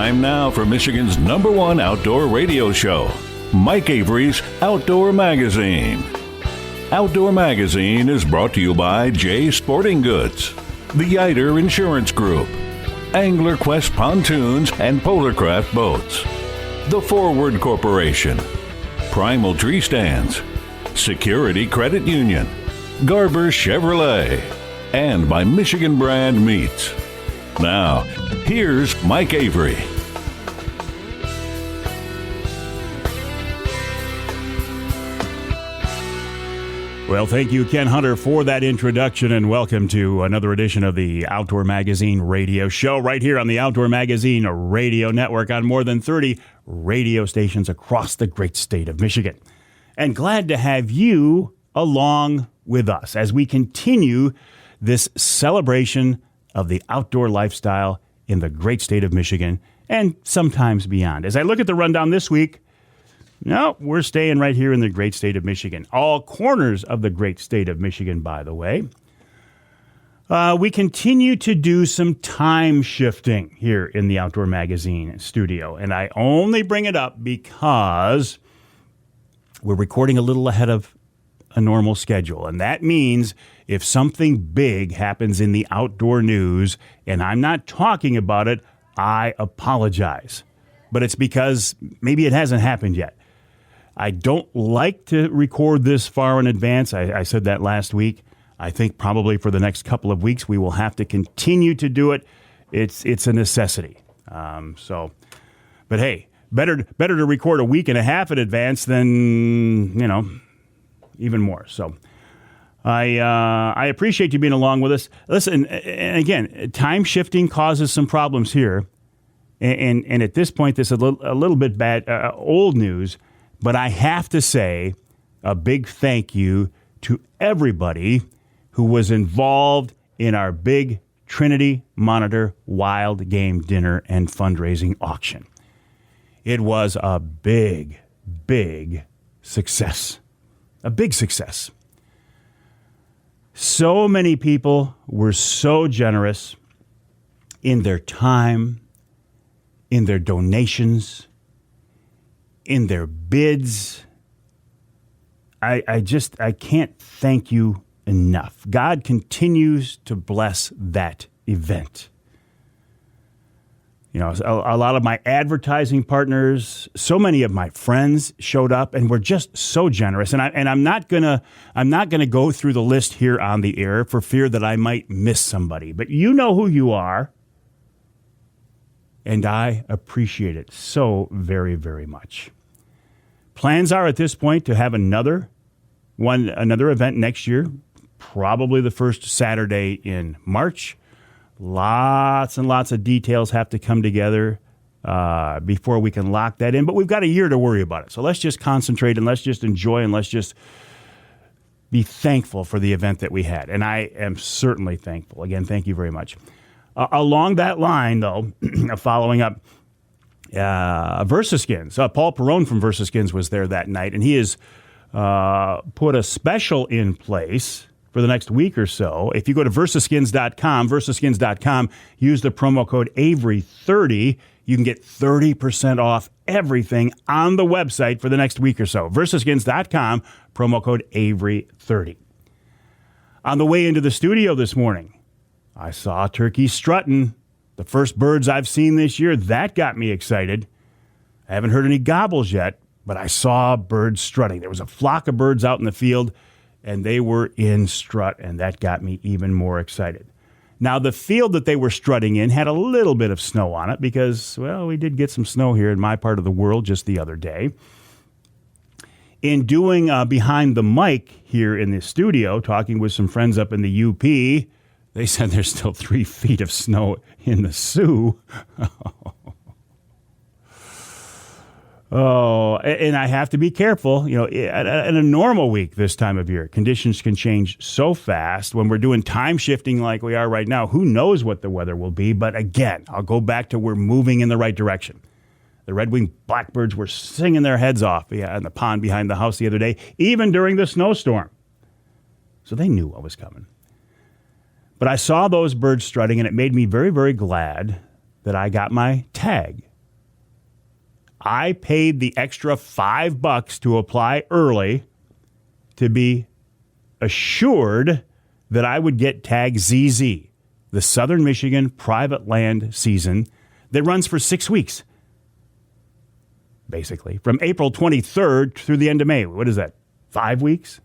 Time now for Michigan's #1 outdoor radio show, Mike Avery's Outdoor Magazine. Outdoor Magazine is brought to you by Jay Sporting Goods, the Yider Insurance Group, Angler Quest Pontoons and Polarcraft Boats, The Forward Corporation, Primal Tree Stands, Security Credit Union, Garber Chevrolet, and by Michigan Brand Meats. Now, here's Mike Avery. Well, thank you, Ken Hunter, for that introduction, and welcome to another edition of the Outdoor Magazine radio show right here on the Outdoor Magazine radio network on more than 30 radio stations across the great state of Michigan. And glad to have you along with us as we continue this celebration of the outdoor lifestyle in the great state of Michigan and sometimes beyond. As I look at the rundown this week, no, we're staying right here in the great state of Michigan. All corners of the great state of Michigan, by the way. We continue to do some time shifting here in the Outdoor Magazine studio. And I only bring it up because we're recording a little ahead of a normal schedule. And that means if something big happens in the outdoor news and I'm not talking about it, I apologize. But it's because maybe it hasn't happened yet. I don't like to record this far in advance. I said that last week. I think probably for the next couple of weeks we will have to continue to do it. It's a necessity. But hey, better to record a week and a half in advance than, even more. So I appreciate you being along with us. Listen, and again, time shifting causes some problems here. And at this point, this is a little bit bad, old news. But I have to say a big thank you to everybody who was involved in our big Trinity Monitor Wild Game Dinner and fundraising auction. It was a big, big success. A big success. So many people were so generous in their time, in their donations, in their bids. I can't thank you enough. God continues to bless that event. A lot of my advertising partners, so many of my friends showed up and were just so generous. And I'm not gonna go through the list here on the air for fear that I might miss somebody. But you know who you are. And I appreciate it so very, very much. Plans are at this point to have another event next year, probably the first Saturday in March. Lots and lots of details have to come together before we can lock that in. But we've got a year to worry about it. So let's just concentrate and let's just enjoy and let's just be thankful for the event that we had. And I am certainly thankful. Again, thank you very much. Along that line, though, following up, VersaSkins. Paul Perrone from VersaSkins was there that night, and he has put a special in place for the next week or so. If you go to versaskins.com, use the promo code Avery30, you can get 30% off everything on the website for the next week or so. versaskins.com, promo code Avery30. On the way into the studio this morning, I saw turkeys strutting. The first birds I've seen this year. That got me excited. I haven't heard any gobbles yet, but I saw birds strutting. There was a flock of birds out in the field, and they were in strut, and that got me even more excited. Now, the field that they were strutting in had a little bit of snow on it because, well, we did get some snow here in my part of the world just the other day. In doing Behind the Mic here in the studio, talking with some friends up in the UP, they said there's still 3 feet of snow in the Sioux. Oh, and I have to be careful. In a normal week this time of year, conditions can change so fast. When we're doing time shifting like we are right now, who knows what the weather will be? But again, I'll go back to we're moving in the right direction. The red-winged blackbirds were singing their heads off in the pond behind the house the other day, even during the snowstorm. So they knew what was coming. But I saw those birds strutting, and it made me very, very glad that I got my tag I paid the extra $5 to apply early to be assured that I would get tag ZZ, the Southern Michigan private land season that runs for 6 weeks, basically, from April 23rd through the end of May. What is that, 5 weeks?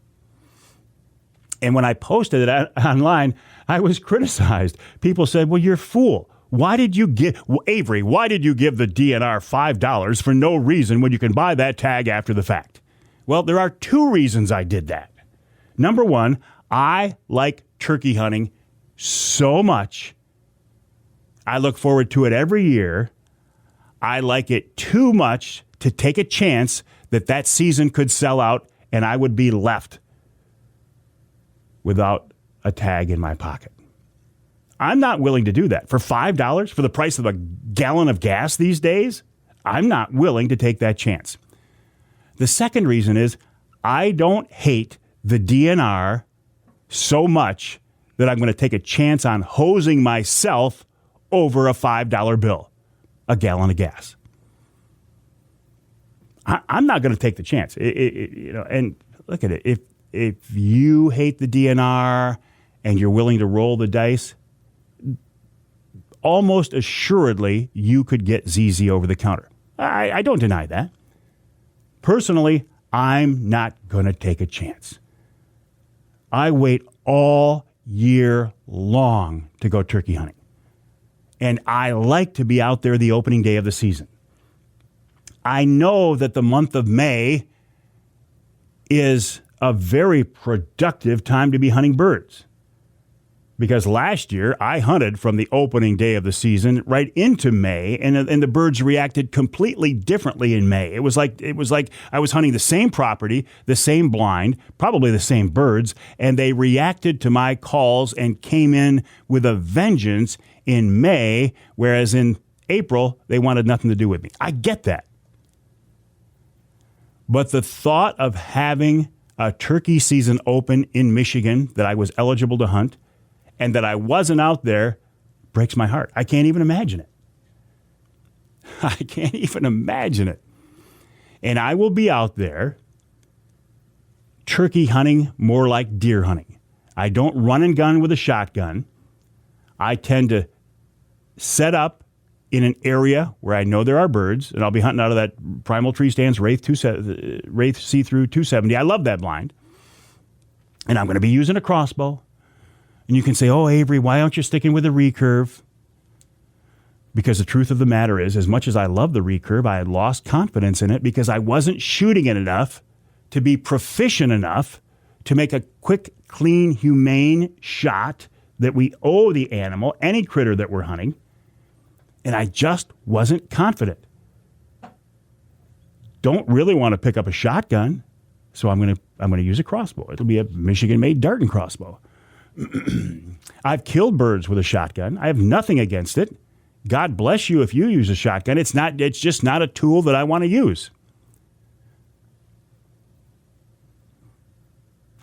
And when I posted it online, I was criticized. People said, well, you're a fool. Why did you give, Avery, why did you give the DNR $5 for no reason when you can buy that tag after the fact? Well, there are 2 reasons I did that. Number one, I like turkey hunting so much. I look forward to it every year. I like it too much to take a chance that season could sell out and I would be left without a tag in my pocket. I'm not willing to do that. For $5, for the price of a gallon of gas these days, I'm not willing to take that chance. The second reason is I don't hate the DNR so much that I'm going to take a chance on hosing myself over a $5 bill, a gallon of gas. I'm not going to take the chance. And look at it. If you hate the DNR and you're willing to roll the dice, almost assuredly you could get ZZ over the counter. I don't deny that. Personally, I'm not going to take a chance. I wait all year long to go turkey hunting. And I like to be out there the opening day of the season. I know that the month of May is a very productive time to be hunting birds. Because last year I hunted from the opening day of the season right into May, and the birds reacted completely differently in May. It was like I was hunting the same property, the same blind, probably the same birds, and they reacted to my calls and came in with a vengeance in May, whereas in April they wanted nothing to do with me. I get that. But the thought of having a turkey season open in Michigan that I was eligible to hunt and that I wasn't out there breaks my heart. I can't even imagine it. I can't even imagine it. And I will be out there turkey hunting more like deer hunting. I don't run and gun with a shotgun. I tend to set up in an area where I know there are birds, and I'll be hunting out of that Primal Tree Stands Wraith See-Through 270. I love that blind. And I'm going to be using a crossbow. And you can say, oh, Avery, why aren't you sticking with the recurve? Because the truth of the matter is, as much as I love the recurve, I had lost confidence in it because I wasn't shooting it enough to be proficient enough to make a quick, clean, humane shot that we owe the animal, any critter that we're hunting. And I just wasn't confident. Don't really want to pick up a shotgun, so I'm going to use a crossbow. It'll be a Michigan-made dart and crossbow. I've killed birds with a shotgun. I have nothing against it. God bless you if you use a shotgun. It's just not a tool that I want to use.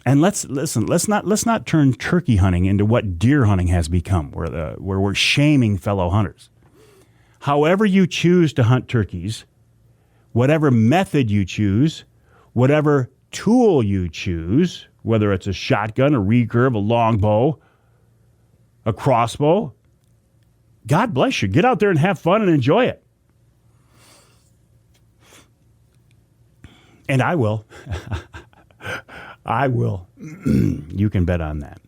And let's not turn turkey hunting into what deer hunting has become, where we're shaming fellow hunters. However you choose to hunt turkeys, whatever method you choose, whatever tool you choose, whether it's a shotgun, a recurve, a longbow, a crossbow, God bless you. Get out there and have fun and enjoy it. And I will. I will. You can bet on that.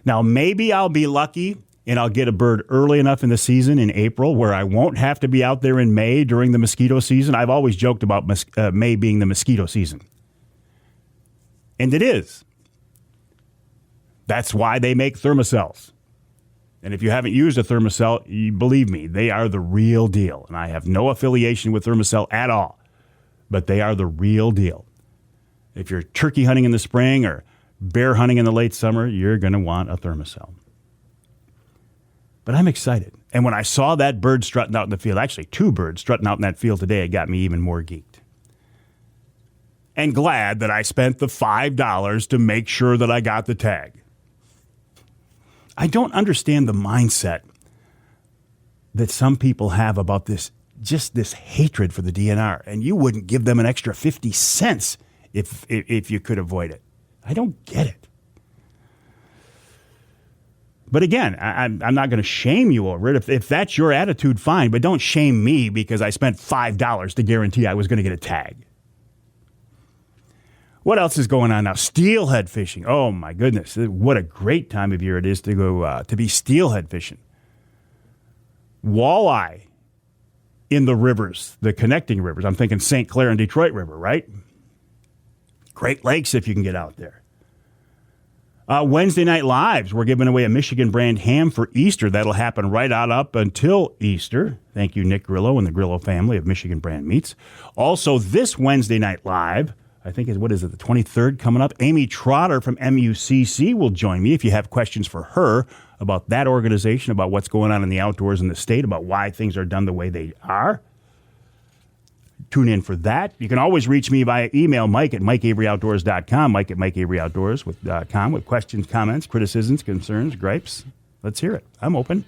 Now, maybe I'll be lucky and I'll get a bird early enough in the season in April where I won't have to be out there in May during the mosquito season. I've always joked about May being the mosquito season. And it is. That's why they make thermocells. And if you haven't used a thermocell, believe me, they are the real deal. And I have no affiliation with thermocell at all. But they are the real deal. If you're turkey hunting in the spring or bear hunting in the late summer, you're going to want a thermocell. But I'm excited. And when I saw that bird strutting out in the field, actually 2 birds strutting out in that field today, it got me even more geeked. And glad that I spent the $5 to make sure that I got the tag. I don't understand the mindset that some people have about this just this hatred for the DNR, and you wouldn't give them an extra 50 cents if you could avoid it. I don't get it. But again, I'm not going to shame you over it. If that's your attitude, fine. But don't shame me because I spent $5 to guarantee I was going to get a tag. What else is going on now? Steelhead fishing. Oh, my goodness. What a great time of year it is to go to be steelhead fishing. Walleye in the rivers, the connecting rivers. I'm thinking St. Clair and Detroit River, right? Great Lakes if you can get out there. Wednesday Night Lives, we're giving away a Michigan brand ham for Easter. That'll happen right on up until Easter. Thank you, Nick Grillo and the Grillo family of Michigan brand meats. Also, this Wednesday Night Live, I think, the 23rd coming up, Amy Trotter from MUCC will join me if you have questions for her about that organization, about what's going on in the outdoors in the state, about why things are done the way they are. Tune in for that. You can always reach me via email, Mike at MikeAveryOutdoors.com, Mike at MikeAveryOutdoors.com with questions, comments, criticisms, concerns, gripes. Let's hear it. I'm open.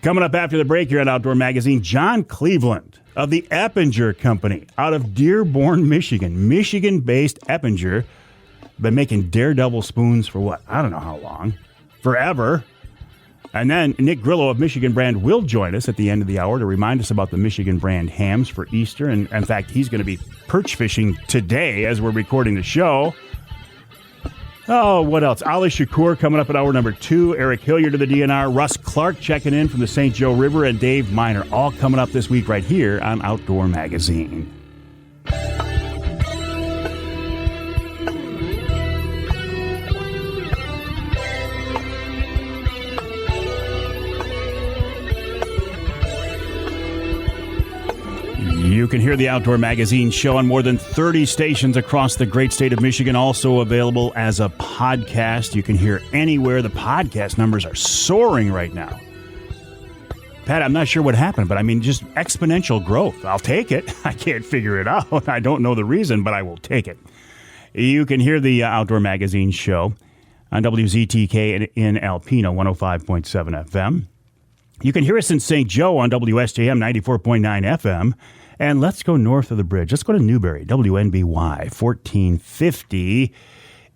Coming up after the break here at Outdoor Magazine, John Cleveland of the Eppinger Company out of Dearborn, Michigan. Michigan-based Eppinger. Been making Dardevle spoons for what? I don't know how long. Forever. And then Nick Grillo of Michigan Brand will join us at the end of the hour to remind us about the Michigan Brand hams for Easter. And in fact, he's going to be perch fishing today as we're recording the show. Oh, what else? Ali Shakoor coming up at hour number 2. Eric Hilliard of the DNR. Russ Clark checking in from the St. Joe River. And Dave Minar all coming up this week right here on Outdoor Magazine. You can hear the Outdoor Magazine show on more than 30 stations across the great state of Michigan, also available as a podcast. You can hear anywhere. The podcast numbers are soaring right now. Pat, I'm not sure what happened, but I mean, just exponential growth. I'll take it. I can't figure it out. I don't know the reason, but I will take it. You can hear the Outdoor Magazine show on WZTK in Alpena, 105.7 FM. You can hear us in St. Joe on WSJM 94.9 FM. And let's go north of the bridge. Let's go to Newberry, WNBY, 1450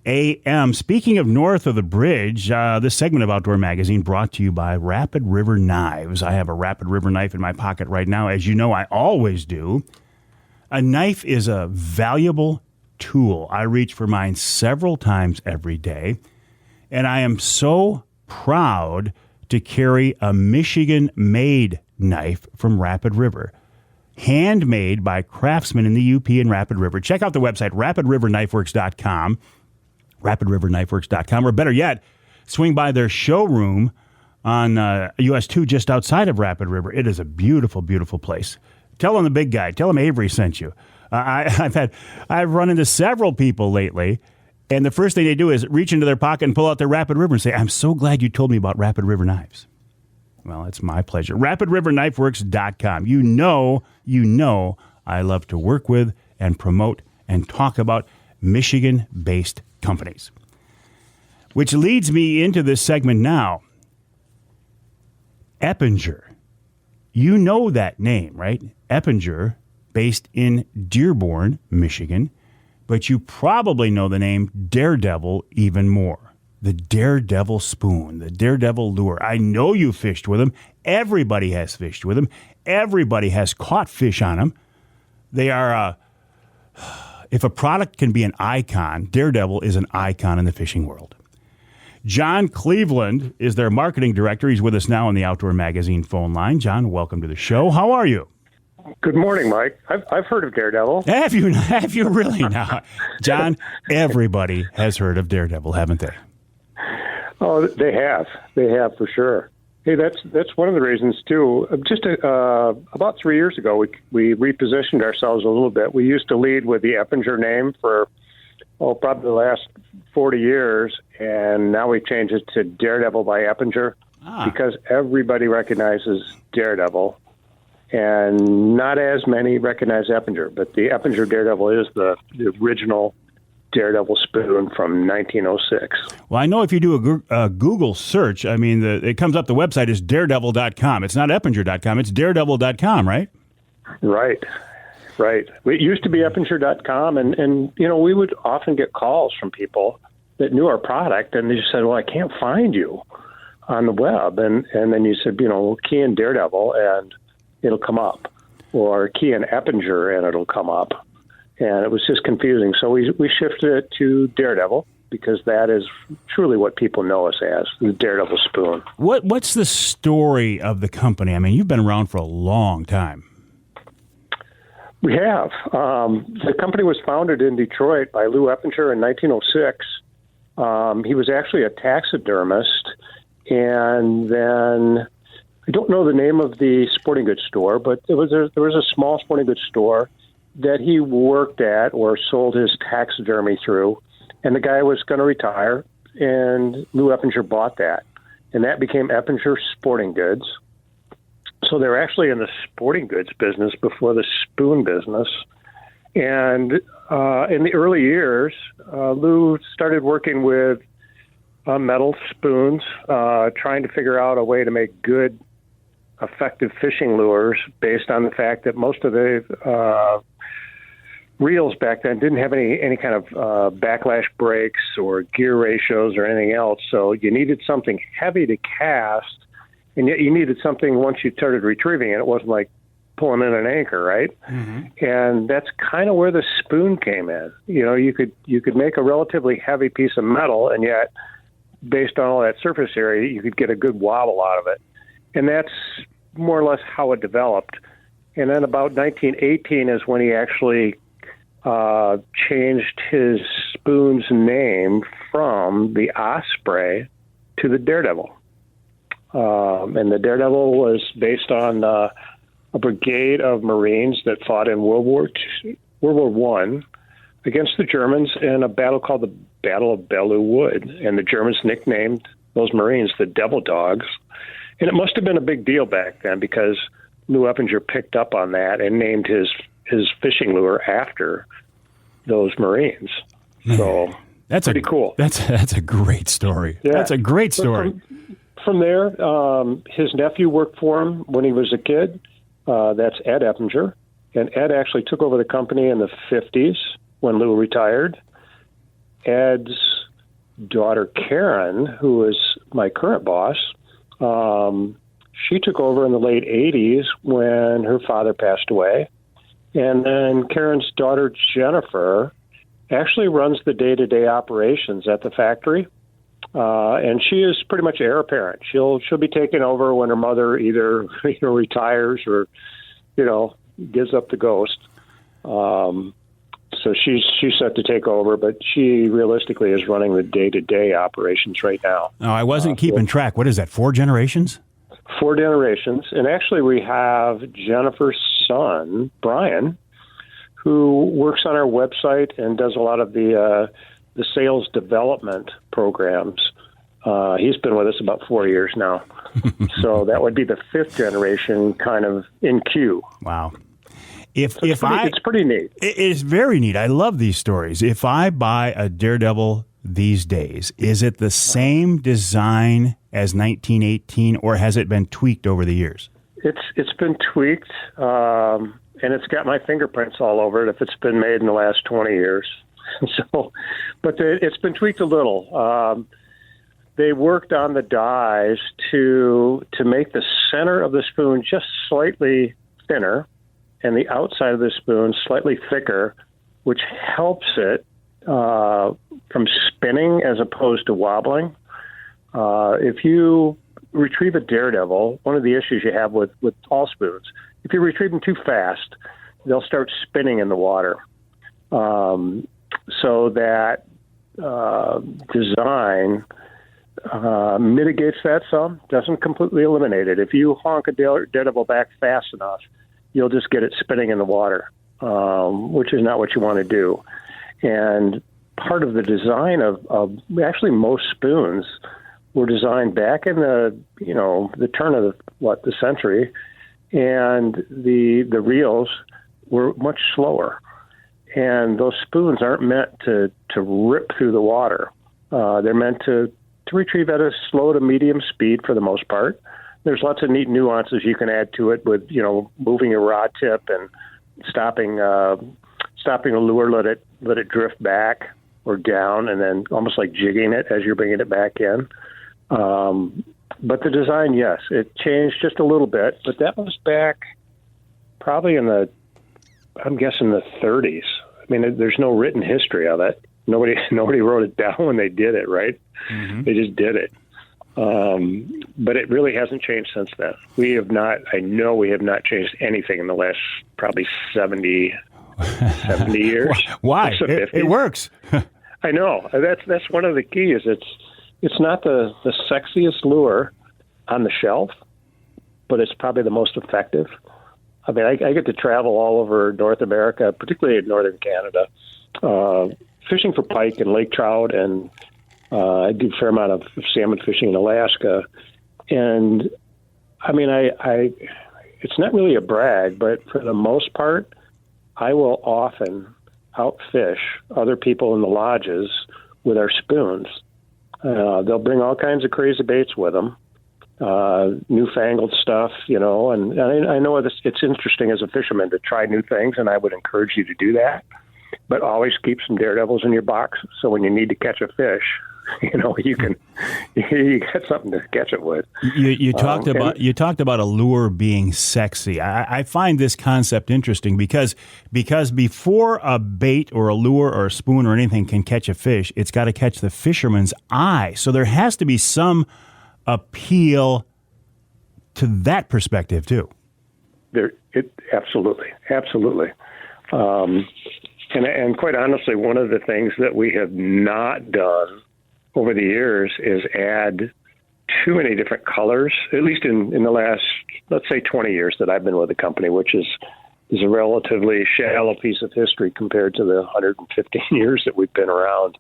AM. Speaking of north of the bridge, this segment of Outdoor Magazine brought to you by Rapid River Knives. I have a Rapid River knife in my pocket right now. As you know, I always do. A knife is a valuable tool. I reach for mine several times every day. And I am so proud to carry a Michigan-made knife from Rapid River. Handmade by craftsmen in the UP and Rapid River. Check out the website, rapidriverknifeworks.com, rapidriverknifeworks.com, or better yet, swing by their showroom on US 2 just outside of Rapid River. It is a beautiful, beautiful place. Tell them the big guy. Tell them Avery sent you. I've run into several people lately, and the first thing they do is reach into their pocket and pull out their Rapid River and say, I'm so glad you told me about Rapid River Knives. Well, it's my pleasure. RapidRiverKnifeWorks.com. You know I love to work with and promote and talk about Michigan-based companies. Which leads me into this segment now. Eppinger. You know that name, right? Eppinger, based in Dearborn, Michigan. But you probably know the name Dardevle even more. The Dardevle Spoon, the Dardevle Lure. I know you fished with them. Everybody has fished with them. Everybody has caught fish on them. They are, if a product can be an icon, Dardevle is an icon in the fishing world. John Cleveland is their marketing director. He's with us now on the Outdoor Magazine phone line. John, welcome to the show. How are you? Good morning, Mike. I've heard of Dardevle. Have you really now? John, everybody has heard of Dardevle, haven't they? Oh, they have. They have for sure. Hey, that's one of the reasons too. Just about 3 years ago, we repositioned ourselves a little bit. We used to lead with the Eppinger name for probably the last 40 years, and now we changed it to Dardevle by Eppinger because everybody recognizes Dardevle, and not as many recognize Eppinger. But the Eppinger Dardevle is the original Dardevle Spoon from 1906. Well, I know if you do a Google search, I mean, it comes up, the website is dardevle.com. It's not Eppinger.com, it's dardevle.com, right? Right. It used to be Eppinger.com, and we would often get calls from people that knew our product, and they just said, well, I can't find you on the web. And then you said, key in Dardevle, and it'll come up. Or key in Eppinger, and it'll come up. And it was just confusing. So we shifted it to Dardevle, because that is truly what people know us as, the Dardevle Spoon. What's the story of the company? I mean, you've been around for a long time. We have. The company was founded in Detroit by Lou Eppinger in 1906. He was actually a taxidermist, and then I don't know the name of the sporting goods store, but there was a small sporting goods store that he worked at or sold his taxidermy through, and the guy was going to retire, and Lou Eppinger bought that, and that became Eppinger Sporting Goods. So they were actually in the sporting goods business before the spoon business. And in the early years, Lou started working with metal spoons, trying to figure out a way to make good, effective fishing lures based on the fact that most of the reels back then didn't have any kind of backlash brakes or gear ratios or anything else. So you needed something heavy to cast, and yet you needed something once you started retrieving it. It wasn't like pulling in an anchor, right? Mm-hmm. And that's kind of where the spoon came in. You could make a relatively heavy piece of metal, and yet based on all that surface area, you could get a good wobble out of it. And that's more or less how it developed. And then about 1918 is when he actually changed his spoon's name from the Osprey to the Dardevle. And the Dardevle was based on a brigade of Marines that fought in World War I against the Germans in a battle called the Battle of Belleau Wood. And the Germans nicknamed those Marines the Devil Dogs. And it must have been a big deal back then, because Lou Eppinger picked up on that and named his fishing lure after those Marines. So that's pretty cool. That's a great story. Yeah. That's a great story. From there, his nephew worked for him when he was a kid. That's Ed Eppinger. And Ed actually took over the company in the 50s when Lou retired. Ed's daughter, Karen, who is my current boss, she took over in the late 80s when her father passed away. And then Karen's daughter, Jennifer, actually runs the day-to-day operations at the factory. And she is pretty much heir apparent. She'll be taking over when her mother either retires or, gives up the ghost. So she's set to take over, but she realistically is running the day-to-day operations right now. No, I wasn't keeping track. What is that, 4 generations? 4 generations. And actually we have Jennifer's son, Brian, who works on our website and does a lot of the sales development programs. He's been with us about 4 years now. So that would be the 5th generation kind of in queue. Wow. It's pretty neat. It is very neat. I love these stories. If I buy a Dardevle these days, is it the same design as 1918, or has it been tweaked over the years? It's been tweaked, and it's got my fingerprints all over it if it's been made in the last 20 years. But it's been tweaked a little. They worked on the dies to make the center of the spoon just slightly thinner and the outside of the spoon slightly thicker, which helps it from spinning as opposed to wobbling. If you retrieve a Dardevle, one of the issues you have with all spoons, if you retrieve them too fast, they'll start spinning in the water. So that design mitigates that some, doesn't completely eliminate it. If you honk a Dardevle back fast enough, you'll just get it spinning in the water, which is not what you want to do. And part of the design of actually most spoons were designed back in the turn of the century, and the reels were much slower. And those spoons aren't meant to rip through the water. They're meant to retrieve at a slow to medium speed for the most part. There's lots of neat nuances you can add to it with, moving a rod tip and stopping the lure, let it drift back or down, and then almost like jigging it as you're bringing it back in. But the design, yes, it changed just a little bit, but that was back probably I'm guessing the 30s. I mean, there's no written history of it. Nobody wrote it down when they did it, right? Mm-hmm. They just did it. But it really hasn't changed since then. I know we have not changed anything in the last probably 70 years. Why? It works. I know. That's one of the keys. It's not the sexiest lure on the shelf, but it's probably the most effective. I mean, I get to travel all over North America, particularly in northern Canada, fishing for pike and lake trout, and I do a fair amount of salmon fishing in Alaska. And I mean, it's not really a brag, but for the most part, I will often outfish other people in the lodges with our spoons. They'll bring all kinds of crazy baits with them, newfangled stuff, and I know it's interesting as a fisherman to try new things, and I would encourage you to do that. But always keep some daredevils in your box, so when you need to catch a fish, you got something to catch it with. You talked about a lure being sexy. I find this concept interesting because before a bait or a lure or a spoon or anything can catch a fish, it's got to catch the fisherman's eye. So there has to be some appeal to that perspective too. Absolutely. And quite honestly, one of the things that we have not done over the years is add too many different colors, at least in the last, let's say, 20 years that I've been with the company, which is a relatively shallow piece of history compared to the 115 years that we've been around.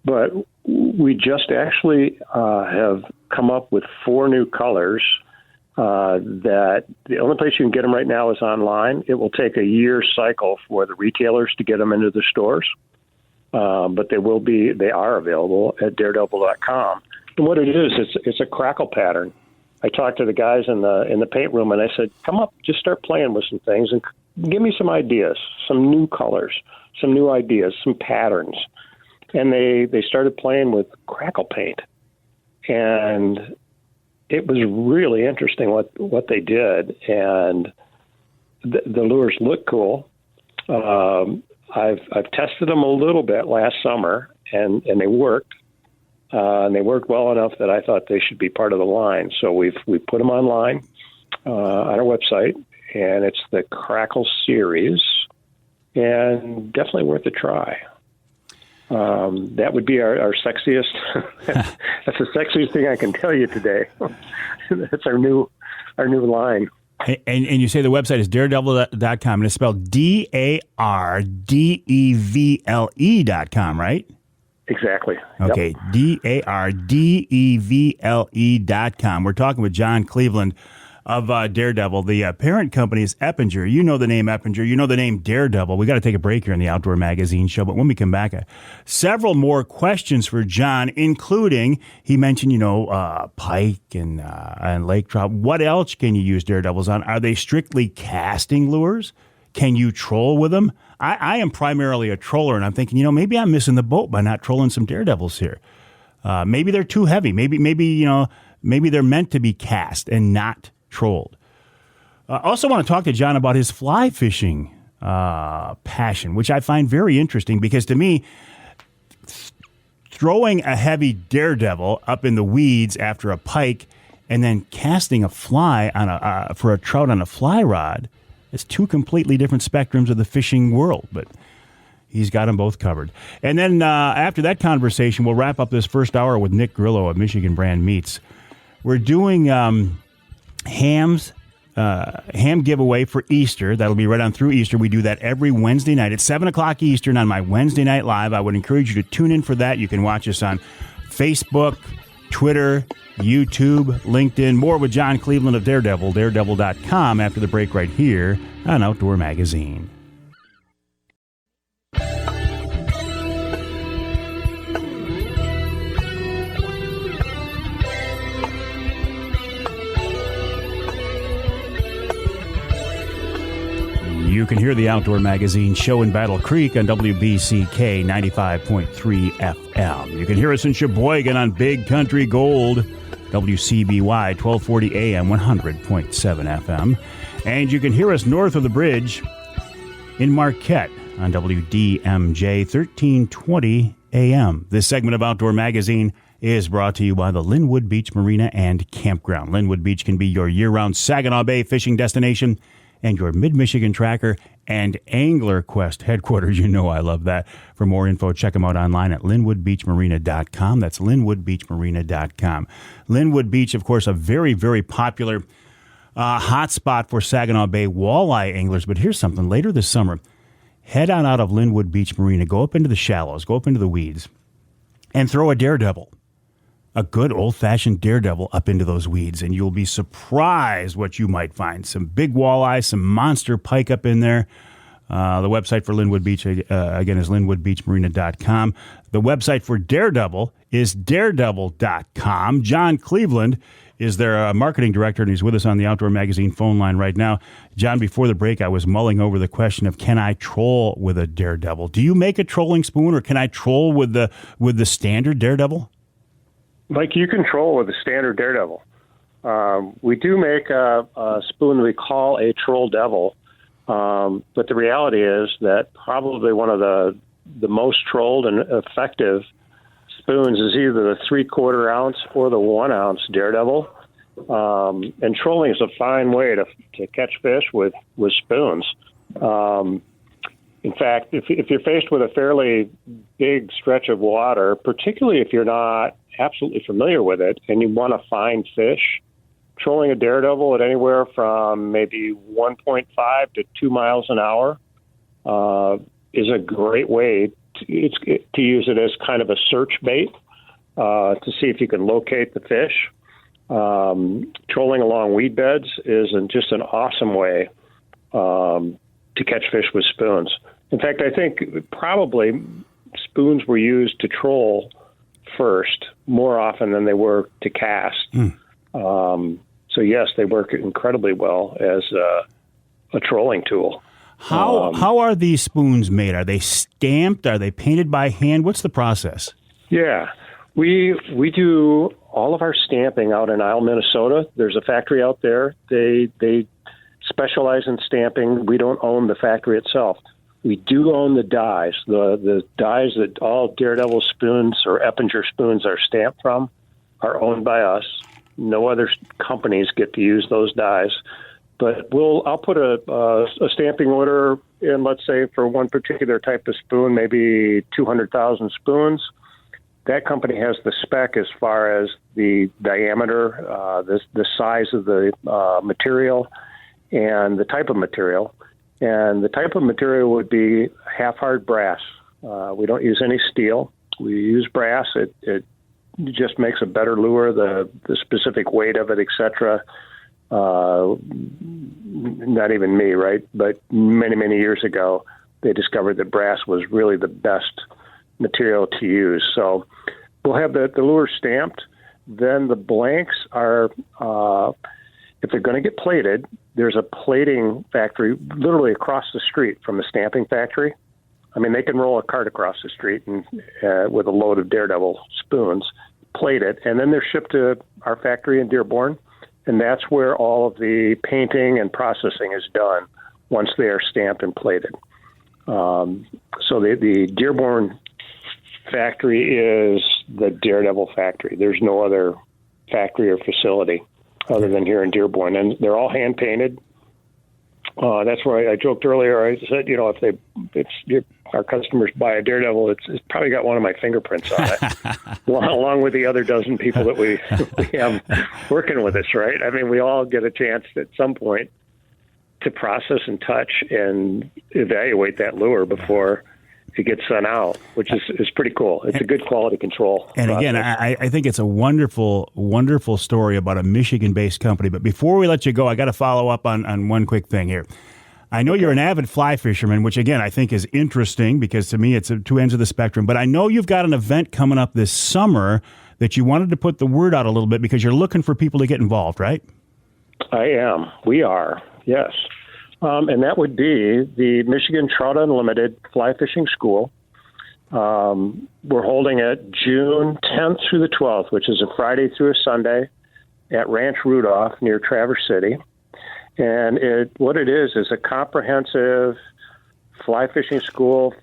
But we just actually have come up with 4 new colors that the only place you can get them right now is online. It will take a year cycle for the retailers to get them into the stores. But they are available at daredevle.com. And what it is, it's a crackle pattern. I talked to the guys in the paint room and I said, come up, just start playing with some things and give me some ideas, some new colors, some new ideas, some patterns. And they started playing with crackle paint. And it was really interesting what they did. And the lures look cool. I've tested them a little bit last summer, and they worked. And they worked well enough that I thought they should be part of the line. So we put them online on our website, and it's the Crackle series, and definitely worth a try. That would be our sexiest. That's the sexiest thing I can tell you today. That's our new line. And you say the website is daredevle.com, and it's spelled DARDEVLE.com, right? Exactly. Okay, Yep. DARDEVLE.com. We're talking with John Cleveland of Dardevle. The parent company is Eppinger. You know the name Eppinger. You know the name Dardevle. We got to take a break here in the Outdoor Magazine show, but when we come back, several more questions for John, including he mentioned, pike and lake trout. What else can you use daredevils on? Are they strictly casting lures? Can you troll with them? I am primarily a troller, and I'm thinking, maybe I'm missing the boat by not trolling some daredevils here. Maybe they're too heavy. Maybe they're meant to be cast and not trolled. I also want to talk to John about his fly fishing passion, which I find very interesting because to me, throwing a heavy daredevil up in the weeds after a pike and then casting a fly for a trout on a fly rod is 2 completely different spectrums of the fishing world, but he's got them both covered. And then after that conversation, we'll wrap up this first hour with Nick Grillo of Michigan Brand Meats. We're doing ham giveaway for Easter. That'll be right on through Easter. We do that every Wednesday night at 7 o'clock Eastern on my Wednesday Night Live. I would encourage you to tune in for that. You can watch us on Facebook, Twitter, YouTube, LinkedIn. More with John Cleveland of Dardevle, daredevle.com after the break right here on Outdoor Magazine. can hear the Outdoor Magazine show in Battle Creek on WBCK 95.3 FM. You can hear us in Sheboygan on Big Country Gold, WCBY 1240 AM 100.7 FM. And you can hear us north of the bridge in Marquette on WDMJ 1320 AM. This segment of Outdoor Magazine is brought to you by the Linwood Beach Marina and Campground. Linwood Beach can be your year-round Saginaw Bay fishing destination and your Mid-Michigan tracker and Angler Quest headquarters. You know I love that. For more info, check them out online at linwoodbeachmarina.com. That's linwoodbeachmarina.com. Linwood Beach, of course, a very, very popular hot spot for Saginaw Bay walleye anglers. But here's something. Later this summer, head on out of Linwood Beach Marina, go up into the shallows, go up into the weeds, and throw a daredevil. A good old-fashioned daredevil up into those weeds, and you'll be surprised what you might find. Some big walleye, some monster pike up in there. The website for Linwood Beach, again, is linwoodbeachmarina.com. The website for Daredevil is daredevil.com. John Cleveland is their marketing director, and he's with us on the Outdoor Magazine phone line right now. John, before the break, I was mulling over the question of, can I troll with a daredevil? Do you make a trolling spoon, or can I troll with the standard daredevil? Like, you control with the standard daredevil. We do make a spoon we call a troll devil, but the reality is that probably one of the most trolled and effective spoons is either the 3/4 ounce or the 1 ounce daredevil. And trolling is a fine way to catch fish with spoons. In fact, if you're faced with a fairly big stretch of water, particularly if you're not absolutely familiar with it and you want to find fish, trolling a daredevil at anywhere from maybe 1.5 to 2 miles an hour is a great way to use it as kind of a search bait to see if you can locate the fish. Trolling along weed beds is just an awesome way to catch fish with spoons. In fact, I think probably spoons were used to troll first more often than they were to cast. So yes, they work incredibly well as a trolling tool. How are these spoons made? Are they stamped? Are they painted by hand? What's the process? Yeah, we do all of our stamping out in Isle, Minnesota. There's a factory out there. They specialize in stamping. We don't own the factory itself. We do own the dies. The dies that all Daredevil spoons or Eppinger spoons are stamped from are owned by us. No other companies get to use those dies. But I'll put a stamping order in, let's say, for one particular type of spoon, maybe 200,000 spoons. That company has the spec as far as the diameter, the size of the material, and the type of material. And the type of material would be half-hard brass. We don't use any steel. We use brass. It just makes a better lure, the specific weight of it, etc. Not even me, right? But many, many years ago, they discovered that brass was really the best material to use. So we'll have the lure stamped. Then the blanks are, if they're going to get plated, there's a plating factory literally across the street from the stamping factory. I mean, they can roll a cart across the street and with a load of Daredevil spoons, plate it, and then they're shipped to our factory in Dearborn, and that's where all of the painting and processing is done once they are stamped and plated. So the Dearborn factory is the Daredevil factory. There's no other factory or facility other than here in Dearborn, and they're all hand painted. That's where I joked earlier. I said, if our customers buy a Daredevil, it's probably got one of my fingerprints on it, along with the other dozen people that we have working with us. Right? I mean, we all get a chance at some point to process and touch and evaluate that lure before it gets sent out, which is pretty cool. It's a good quality control And process. Again, I think it's a wonderful, wonderful story about a Michigan-based company. But before we let you go, I got to follow up on one quick thing here. I know you're an avid fly fisherman, which, again, I think is interesting because to me it's two ends of the spectrum. But I know you've got an event coming up this summer that you wanted to put the word out a little bit because you're looking for people to get involved, right? I am. We are, yes. And that would be the Michigan Trout Unlimited Fly Fishing School. We're holding it June 10th through the 12th, which is a Friday through a Sunday at Ranch Rudolph near Traverse City. And what it is a comprehensive fly fishing school.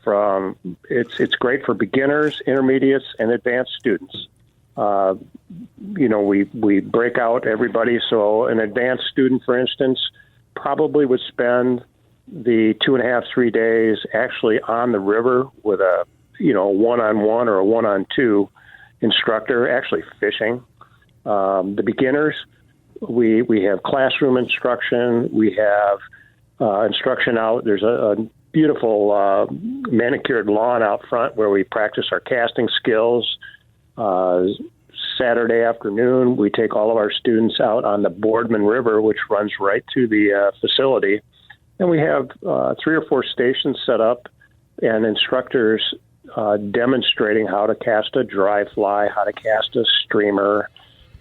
It's great for beginners, intermediates, and advanced students. We break out everybody. So an advanced student, for instance, probably would spend the 2.5, 3 days actually on the river with a one-on-one or a one-on-two instructor actually fishing. The beginners, we have classroom instruction. We have instruction out. There's a beautiful manicured lawn out front where we practice our casting skills. Saturday afternoon, we take all of our students out on the Boardman River, which runs right to the facility. And we have 3 or 4 stations set up and instructors demonstrating how to cast a dry fly, how to cast a streamer,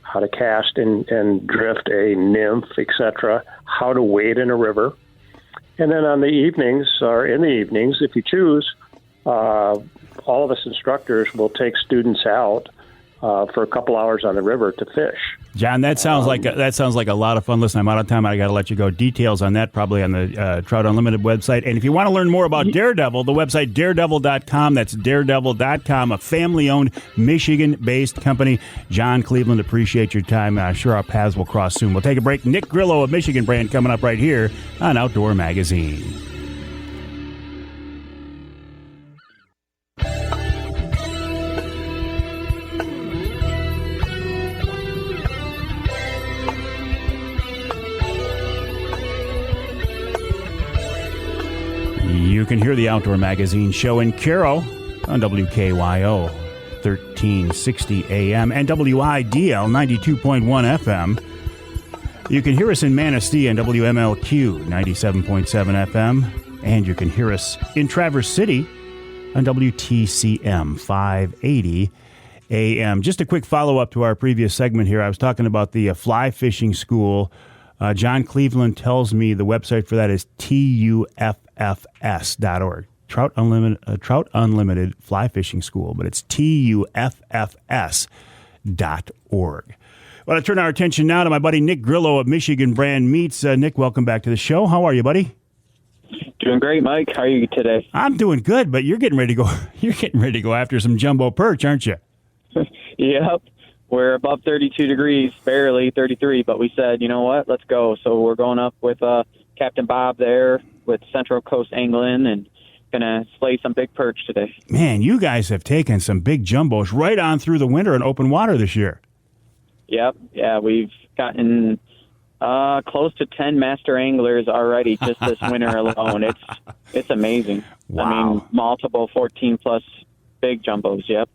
how to cast and drift a nymph, etc., how to wade in a river. And then in the evenings, if you choose, all of us instructors will take students out for a couple hours on the river to fish. John, that sounds like a lot of fun. Listen, I'm out of time. I got to let you go. Details on that probably on the Trout Unlimited website. And if you want to learn more about Dardevle, the website daredevle.com. That's daredevle.com, a family-owned, Michigan-based company. John Cleveland, appreciate your time. Sure our paths will cross soon. We'll take a break. Nick Grillo of Michigan Brand coming up right here on Outdoor Magazine. You can hear the Outdoor Magazine show in Cairo on WKYO 1360 AM and WIDL 92.1 FM. You can hear us in Manistee on WMLQ 97.7 FM. And you can hear us in Traverse City on WTCM 580 AM. Just a quick follow-up to our previous segment here. I was talking about the fly fishing school. John Cleveland tells me the website for that is TUFFS.org. Trout Unlimited Fly Fishing School, but it's TUFFS.org. Well, I turn our attention now to my buddy Nick Grillo of Michigan Brand Meats. Nick, welcome back to the show. How are you, buddy? Doing great, Mike. How are you today? I'm doing good, but you're getting ready to go. You're getting ready to go after some jumbo perch, aren't you? Yep. We're above 32 degrees, barely 33, but we said, you know what, let's go. So we're going up with Captain Bob there with Central Coast Angling and going to slay some big perch today. Man, you guys have taken some big jumbos right on through the winter in open water this year. Yep. Yeah, we've gotten close to 10 master anglers already just this winter alone. It's amazing. Wow. I mean, multiple 14-plus big jumbos, yep.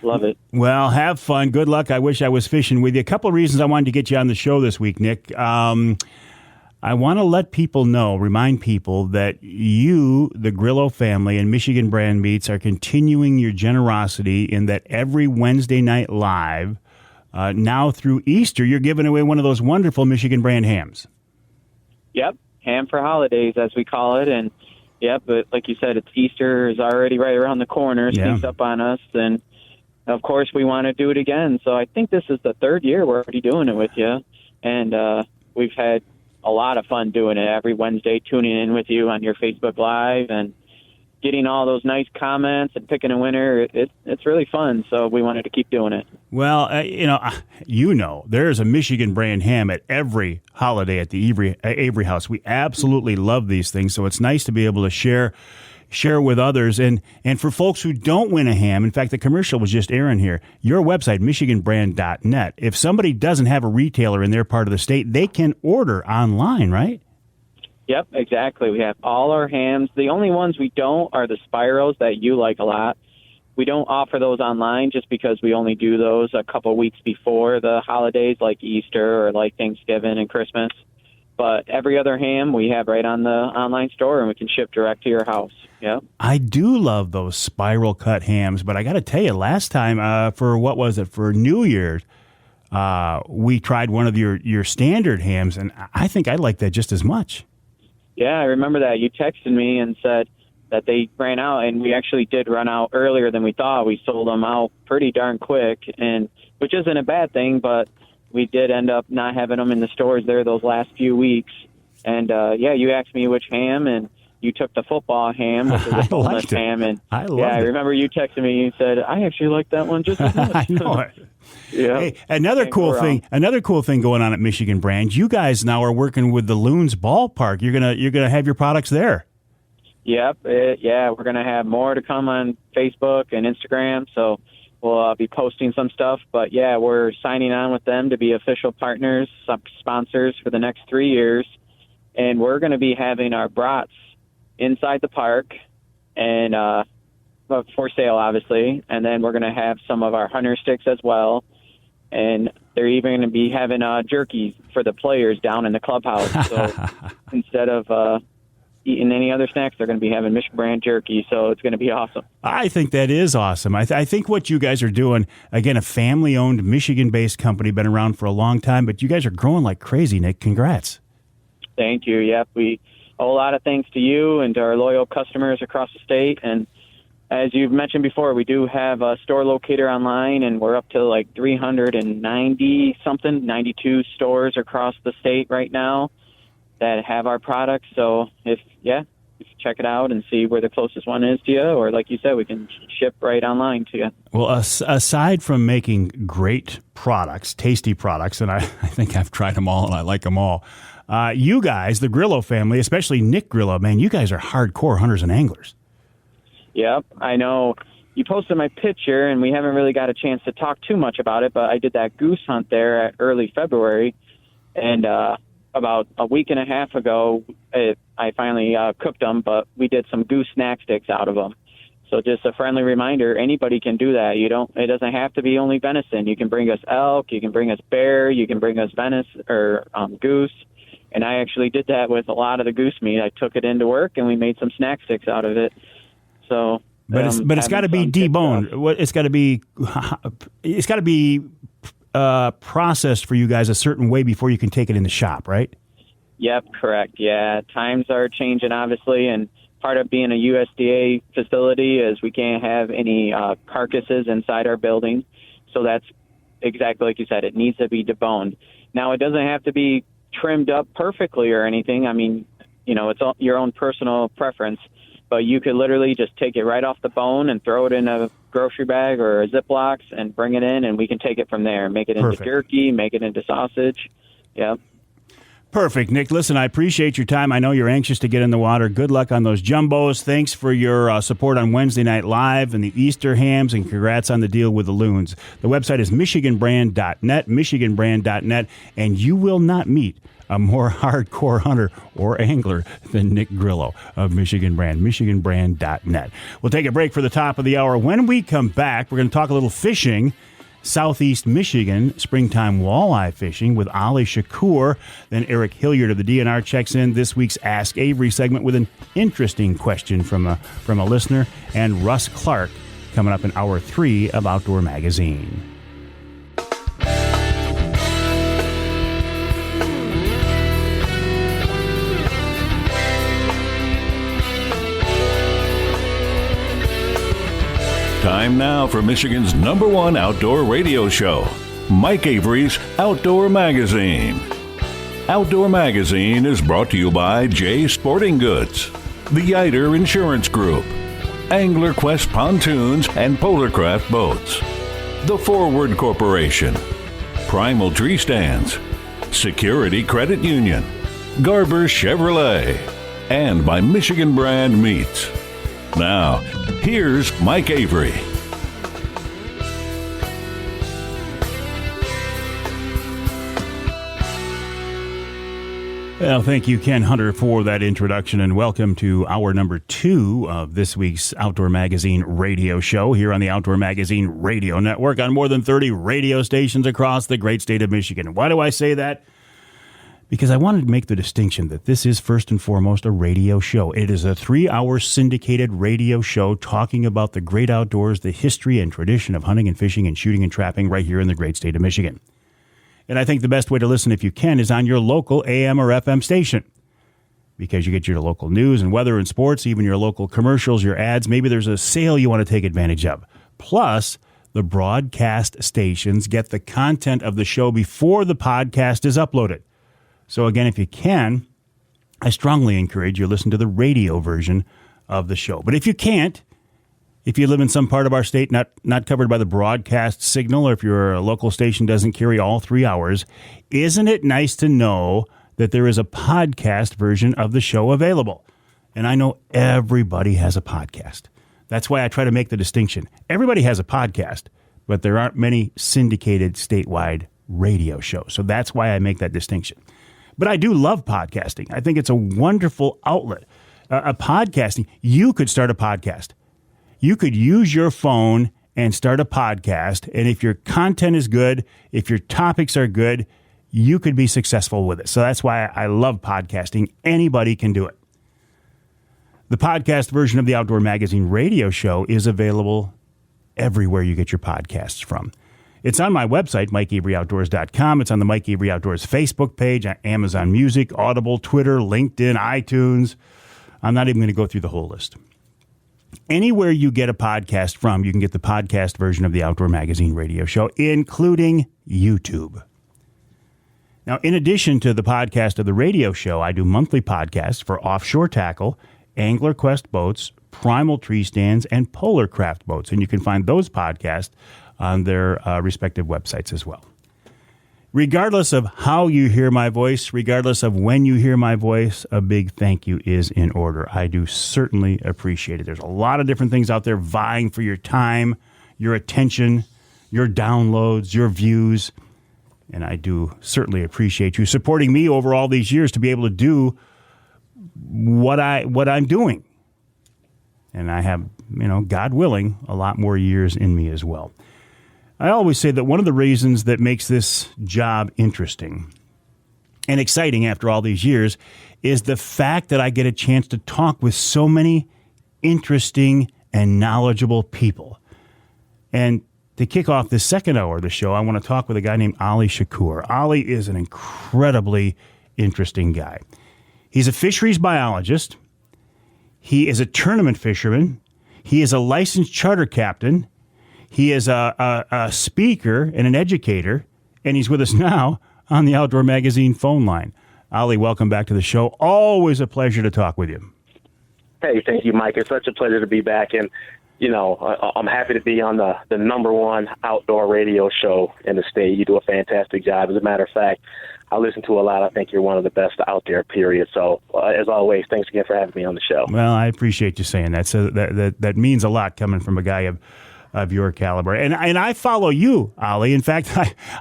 Love it. Well, have fun. Good luck. I wish I was fishing with you. A couple of reasons I wanted to get you on the show this week, Nick. I want to let people know, remind people that you, the Grillo family, and Michigan Brand Meats are continuing your generosity in that every Wednesday night live, now through Easter, you're giving away one of those wonderful Michigan Brand hams. Yep. Ham for holidays, as we call it. And, yep, but like you said, Easter is already right around the corner, sneaks up on us, and of course, we want to do it again. So I think this is the 3rd year we're already doing it with you. And we've had a lot of fun doing it every Wednesday, tuning in with you on your Facebook Live and getting all those nice comments and picking a winner. It's really fun. So we wanted to keep doing it. Well, there's a Michigan Brand ham at every holiday at the Avery House. We absolutely love these things. So it's nice to be able to share with others. And for folks who don't win a ham, in fact, the commercial was just airing here, your website, michiganbrand.net, if somebody doesn't have a retailer in their part of the state, they can order online, right? Yep, exactly. We have all our hams. The only ones we don't are the Spiros that you like a lot. We don't offer those online just because we only do those a couple weeks before the holidays like Easter or like Thanksgiving and Christmas. But every other ham we have right on the online store, and we can ship direct to your house. Yep. I do love those spiral cut hams, but I got to tell you, last time for New Year's, we tried one of your standard hams, and I think I like that just as much. Yeah, I remember that. You texted me and said that they ran out, and we actually did run out earlier than we thought. We sold them out pretty darn quick, and which isn't a bad thing, but we did end up not having them in the stores there those last few weeks. And, you asked me which ham, and you took the football ham, which is a boneless ham. And I remember you texted me and said, I actually like that one just as much. I know it. Yeah. Hey, another cool thing going on at Michigan Brand. You guys now are working with the Loons Ballpark. You're gonna have your products there. Yep. We're gonna have more to come on Facebook and Instagram. So we'll be posting some stuff. But yeah, we're signing on with them to be official partners, sponsors for the next 3 years, and we're going to be having our brats inside the park and for sale, obviously. And then we're going to have some of our hunter sticks as well. And they're even going to be having jerky for the players down in the clubhouse. So instead of eating any other snacks, they're going to be having Michigan Brand jerky. So it's going to be awesome. I think that is awesome. I think what you guys are doing, again, a family-owned, Michigan-based company, been around for a long time, but you guys are growing like crazy, Nick. Congrats. Thank you. Yep, we owe a lot of thanks to you and to our loyal customers across the state. And as you've mentioned before, we do have a store locator online, and we're up to like 390-something, 92 stores across the state right now that have our products. So if you check it out and see where the closest one is to you, or like you said, we can ship right online to you. Well, aside from making great products, tasty products, and I think I've tried them all and I like them all, you guys, the Grillo family, especially Nick Grillo, man, you guys are hardcore hunters and anglers. Yep, I know. You posted my picture, and we haven't really got a chance to talk too much about it, but I did that goose hunt there at early February, and about a week and a half ago, I finally cooked them, but we did some goose snack sticks out of them. So just a friendly reminder, anybody can do that. It doesn't have to be only venison. You can bring us elk, you can bring us bear, you can bring us venison or goose. And I actually did that with a lot of the goose meat. I took it into work, and we made some snack sticks out of it. So, but it's got to be deboned. It's got to be processed for you guys a certain way before you can take it in the shop, right? Yep, correct. Yeah, times are changing, obviously, and part of being a USDA facility is we can't have any carcasses inside our building. So that's exactly like you said. It needs to be deboned. Now, it doesn't have to be trimmed up perfectly or anything. I mean, it's all your own personal preference. But you could literally just take it right off the bone and throw it in a grocery bag or a Ziploc and bring it in, and we can take it from there. Make it into jerky, make it into sausage. Yep. Perfect, Nick. Listen, I appreciate your time. I know you're anxious to get in the water. Good luck on those jumbos. Thanks for your support on Wednesday Night Live and the Easter hams, and congrats on the deal with the Loons. The website is michiganbrand.net, michiganbrand.net, and you will not meet a more hardcore hunter or angler than Nick Grillo of Michigan Brand, michiganbrand.net. We'll take a break for the top of the hour. When we come back, we're going to talk a little fishing. Southeast Michigan, springtime walleye fishing with Ali Shakoor. Then Eric Hilliard of the DNR checks in this week's Ask Avery segment with an interesting question from a listener. And Russ Clark coming up in Hour 3 of Outdoor Magazine. Time now for Michigan's #1 outdoor radio show, Mike Avery's Outdoor Magazine. Outdoor Magazine is brought to you by Jay Sporting Goods, the Yider Insurance Group, Angler Quest Pontoons and Polarcraft Boats, The Forward Corporation, Primal Tree Stands, Security Credit Union, Garber Chevrolet, and by Michigan Brand Meats. Now, here's Mike Avery. Well, thank you, Ken Hunter, for that introduction, and welcome to hour number 2 of this week's Outdoor Magazine radio show here on the Outdoor Magazine Radio Network on more than 30 radio stations across the great state of Michigan. Why do I say that? Because I wanted to make the distinction that this is first and foremost a radio show. It is a 3-hour syndicated radio show talking about the great outdoors, the history and tradition of hunting and fishing and shooting and trapping right here in the great state of Michigan. And I think the best way to listen, if you can, is on your local AM or FM station. because you get your local news and weather and sports, even your local commercials, your ads. Maybe there's a sale you want to take advantage of. Plus, the broadcast stations get the content of the show before the podcast is uploaded. So again, if you can, I strongly encourage you to listen to the radio version of the show. But if you can't, if you live in some part of our state not covered by the broadcast signal, or if your local station doesn't carry all 3 hours, isn't it nice to know that there is a podcast version of the show available? And I know everybody has a podcast. That's why I try to make the distinction. Everybody has a podcast, but there aren't many syndicated statewide radio shows. So that's why I make that distinction. But I do love podcasting. I think it's a wonderful outlet. Podcasting, you could start a podcast. You could use your phone and start a podcast. And if your content is good, if your topics are good, you could be successful with it. So that's why I love podcasting. Anybody can do it. The podcast version of the Outdoor Magazine radio show is available everywhere you get your podcasts from. It's on my website, MikeAveryOutdoors.com. It's on the Mike Avery Outdoors Facebook page, on Amazon Music, Audible, Twitter, LinkedIn, iTunes. I'm not even going to go through the whole list. Anywhere you get a podcast from, you can get the podcast version of the Outdoor Magazine radio show, including YouTube. Now, in addition to the podcast of the radio show, I do monthly podcasts for offshore tackle, Angler Quest boats, Primal tree stands, and Polar Craft boats. And you can find those podcasts on their respective websites as well. Regardless of how you hear my voice, regardless of when you hear my voice, a big thank you is in order. I do certainly appreciate it. There's a lot of different things out there vying for your time, your attention, your downloads, your views. And I do certainly appreciate you supporting me over all these years to be able to do what I'm doing. And I have, God willing, a lot more years in me as well. I always say that one of the reasons that makes this job interesting and exciting after all these years is the fact that I get a chance to talk with so many interesting and knowledgeable people. And to kick off the second hour of the show, I want to talk with a guy named Ali Shakoor. Ali is an incredibly interesting guy. He's a fisheries biologist. He is a tournament fisherman. He is a licensed charter captain. He is a speaker and an educator, and he's with us now on the Outdoor Magazine phone line. Ali, welcome back to the show. Always a pleasure to talk with you. Hey, thank you, Mike. It's such a pleasure to be back, and I'm happy to be on the number one outdoor radio show in the state. You do a fantastic job. As a matter of fact, I listen to a lot. I think you're one of the best out there, period. So, as always, thanks again for having me on the show. Well, I appreciate you saying that. So that means a lot coming from a guy of your caliber. And I follow you, Ali. In fact,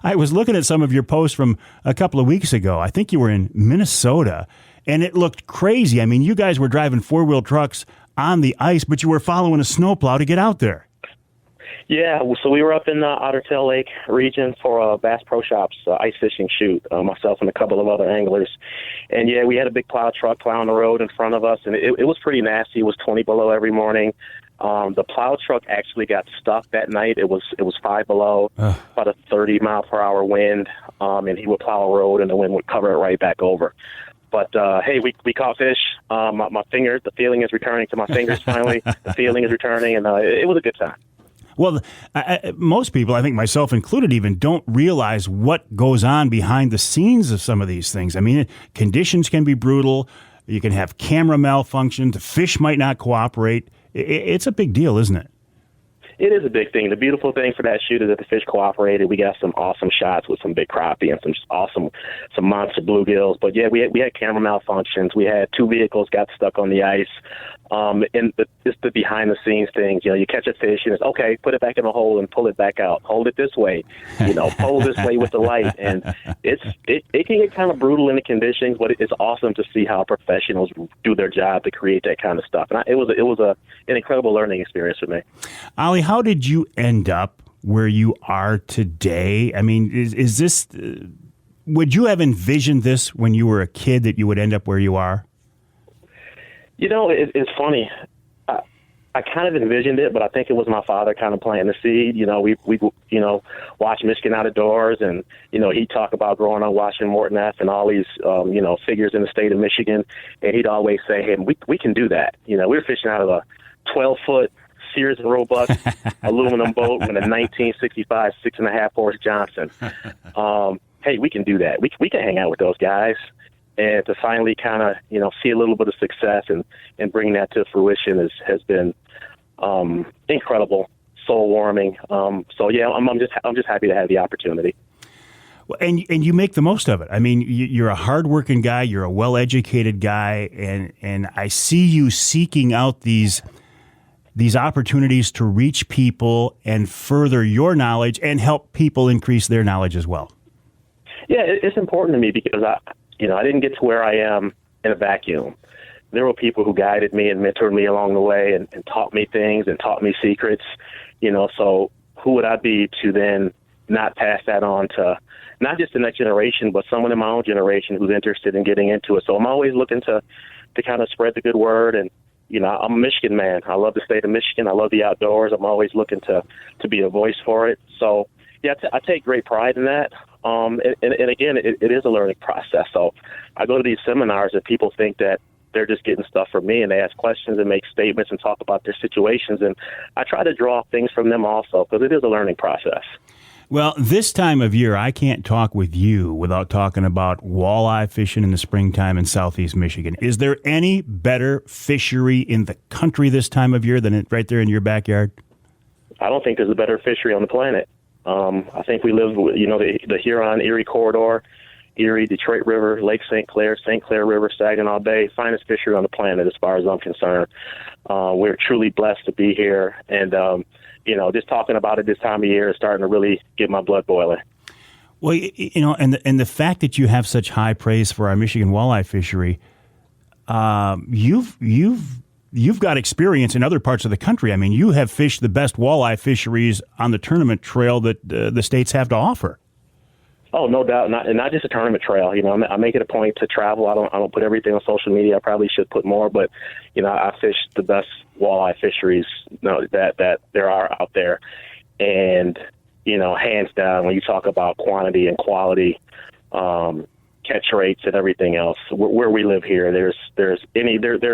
I was looking at some of your posts from a couple of weeks ago. I think you were in Minnesota, and it looked crazy. I mean, you guys were driving four-wheel trucks on the ice, but you were following a snowplow to get out there. Yeah, so we were up in the Otter Tail Lake region for Bass Pro Shops ice fishing shoot, myself and a couple of other anglers. And, yeah, we had a big plow truck plowing the road in front of us, and it was pretty nasty. It was 20 below every morning. The plow truck actually got stuck that night. It was 5 below, about a 30-mile-per-hour wind, and he would plow a road, and the wind would cover it right back over. But, hey, we caught fish. My fingers, the feeling is returning to my fingers finally. The feeling is returning, and it was a good time. Well, most people, I think myself included even, don't realize what goes on behind the scenes of some of these things. I mean, conditions can be brutal. You can have camera malfunction. The fish might not cooperate. It's a big deal, isn't it? It is a big thing. The beautiful thing for that shoot is that the fish cooperated. We got some awesome shots with some big crappie and some monster bluegills. But yeah, we had camera malfunctions. We had 2 vehicles got stuck on the ice. And just the behind the scenes things, you catch a fish and it's okay, put it back in the hole and pull it back out. Hold it this way, pull this way with the light. And it can get kind of brutal in the conditions, but it's awesome to see how professionals do their job to create that kind of stuff. And it was an incredible learning experience for me. Ali, how did you end up where you are today? I mean, is this, would you have envisioned this when you were a kid that you would end up where you are? It's funny. I kind of envisioned it, but I think it was my father kind of planting the seed. We watch Michigan Out of Doors, and, he'd talk about growing up watching Morton F. and all these, figures in the state of Michigan. And he'd always say, hey, we can do that. We were fishing out of a 12-foot Sears and Roebuck aluminum boat with a 1965 6.5 horse Johnson. Hey, we can do that. We can hang out with those guys. And to finally kind of, see a little bit of success and bring that to fruition has been incredible, soul warming. I'm just happy to have the opportunity. Well, and you make the most of it. I mean, you're a hardworking guy, you're a well-educated guy, and I see you seeking out these opportunities to reach people and further your knowledge and help people increase their knowledge as well. Yeah, it's important to me because I didn't get to where I am in a vacuum. There were people who guided me and mentored me along the way and taught me things and taught me secrets, so who would I be to then not pass that on to not just the next generation, but someone in my own generation who's interested in getting into it. So I'm always looking to kind of spread the good word. And, I'm a Michigan man. I love the state of Michigan. I love the outdoors. I'm always looking to be a voice for it. So, yeah, I take great pride in that. And again, it is a learning process. So I go to these seminars and people think that they're just getting stuff from me, and they ask questions and make statements and talk about their situations. And I try to draw things from them also because it is a learning process. Well, this time of year, I can't talk with you without talking about walleye fishing in the springtime in southeast Michigan. Is there any better fishery in the country this time of year than it right there in your backyard? I don't think there's a better fishery on the planet. I think we live, the Huron-Erie corridor, Erie, Detroit River, Lake St. Clair River, Saginaw Bay, finest fishery on the planet as far as I'm concerned. We're truly blessed to be here. And, just talking about it this time of year is starting to really get my blood boiling. Well, and the fact that you have such high praise for our Michigan walleye fishery, you've got experience in other parts of the country. I mean, you have fished the best walleye fisheries on the tournament trail that the states have to offer. Oh, no doubt. Not just a tournament trail. I make it a point to travel. I don't put everything on social media. I probably should put more, but I fish the best walleye fisheries that there are out there. And hands down, when you talk about quantity and quality, catch rates and everything else, where we live here, there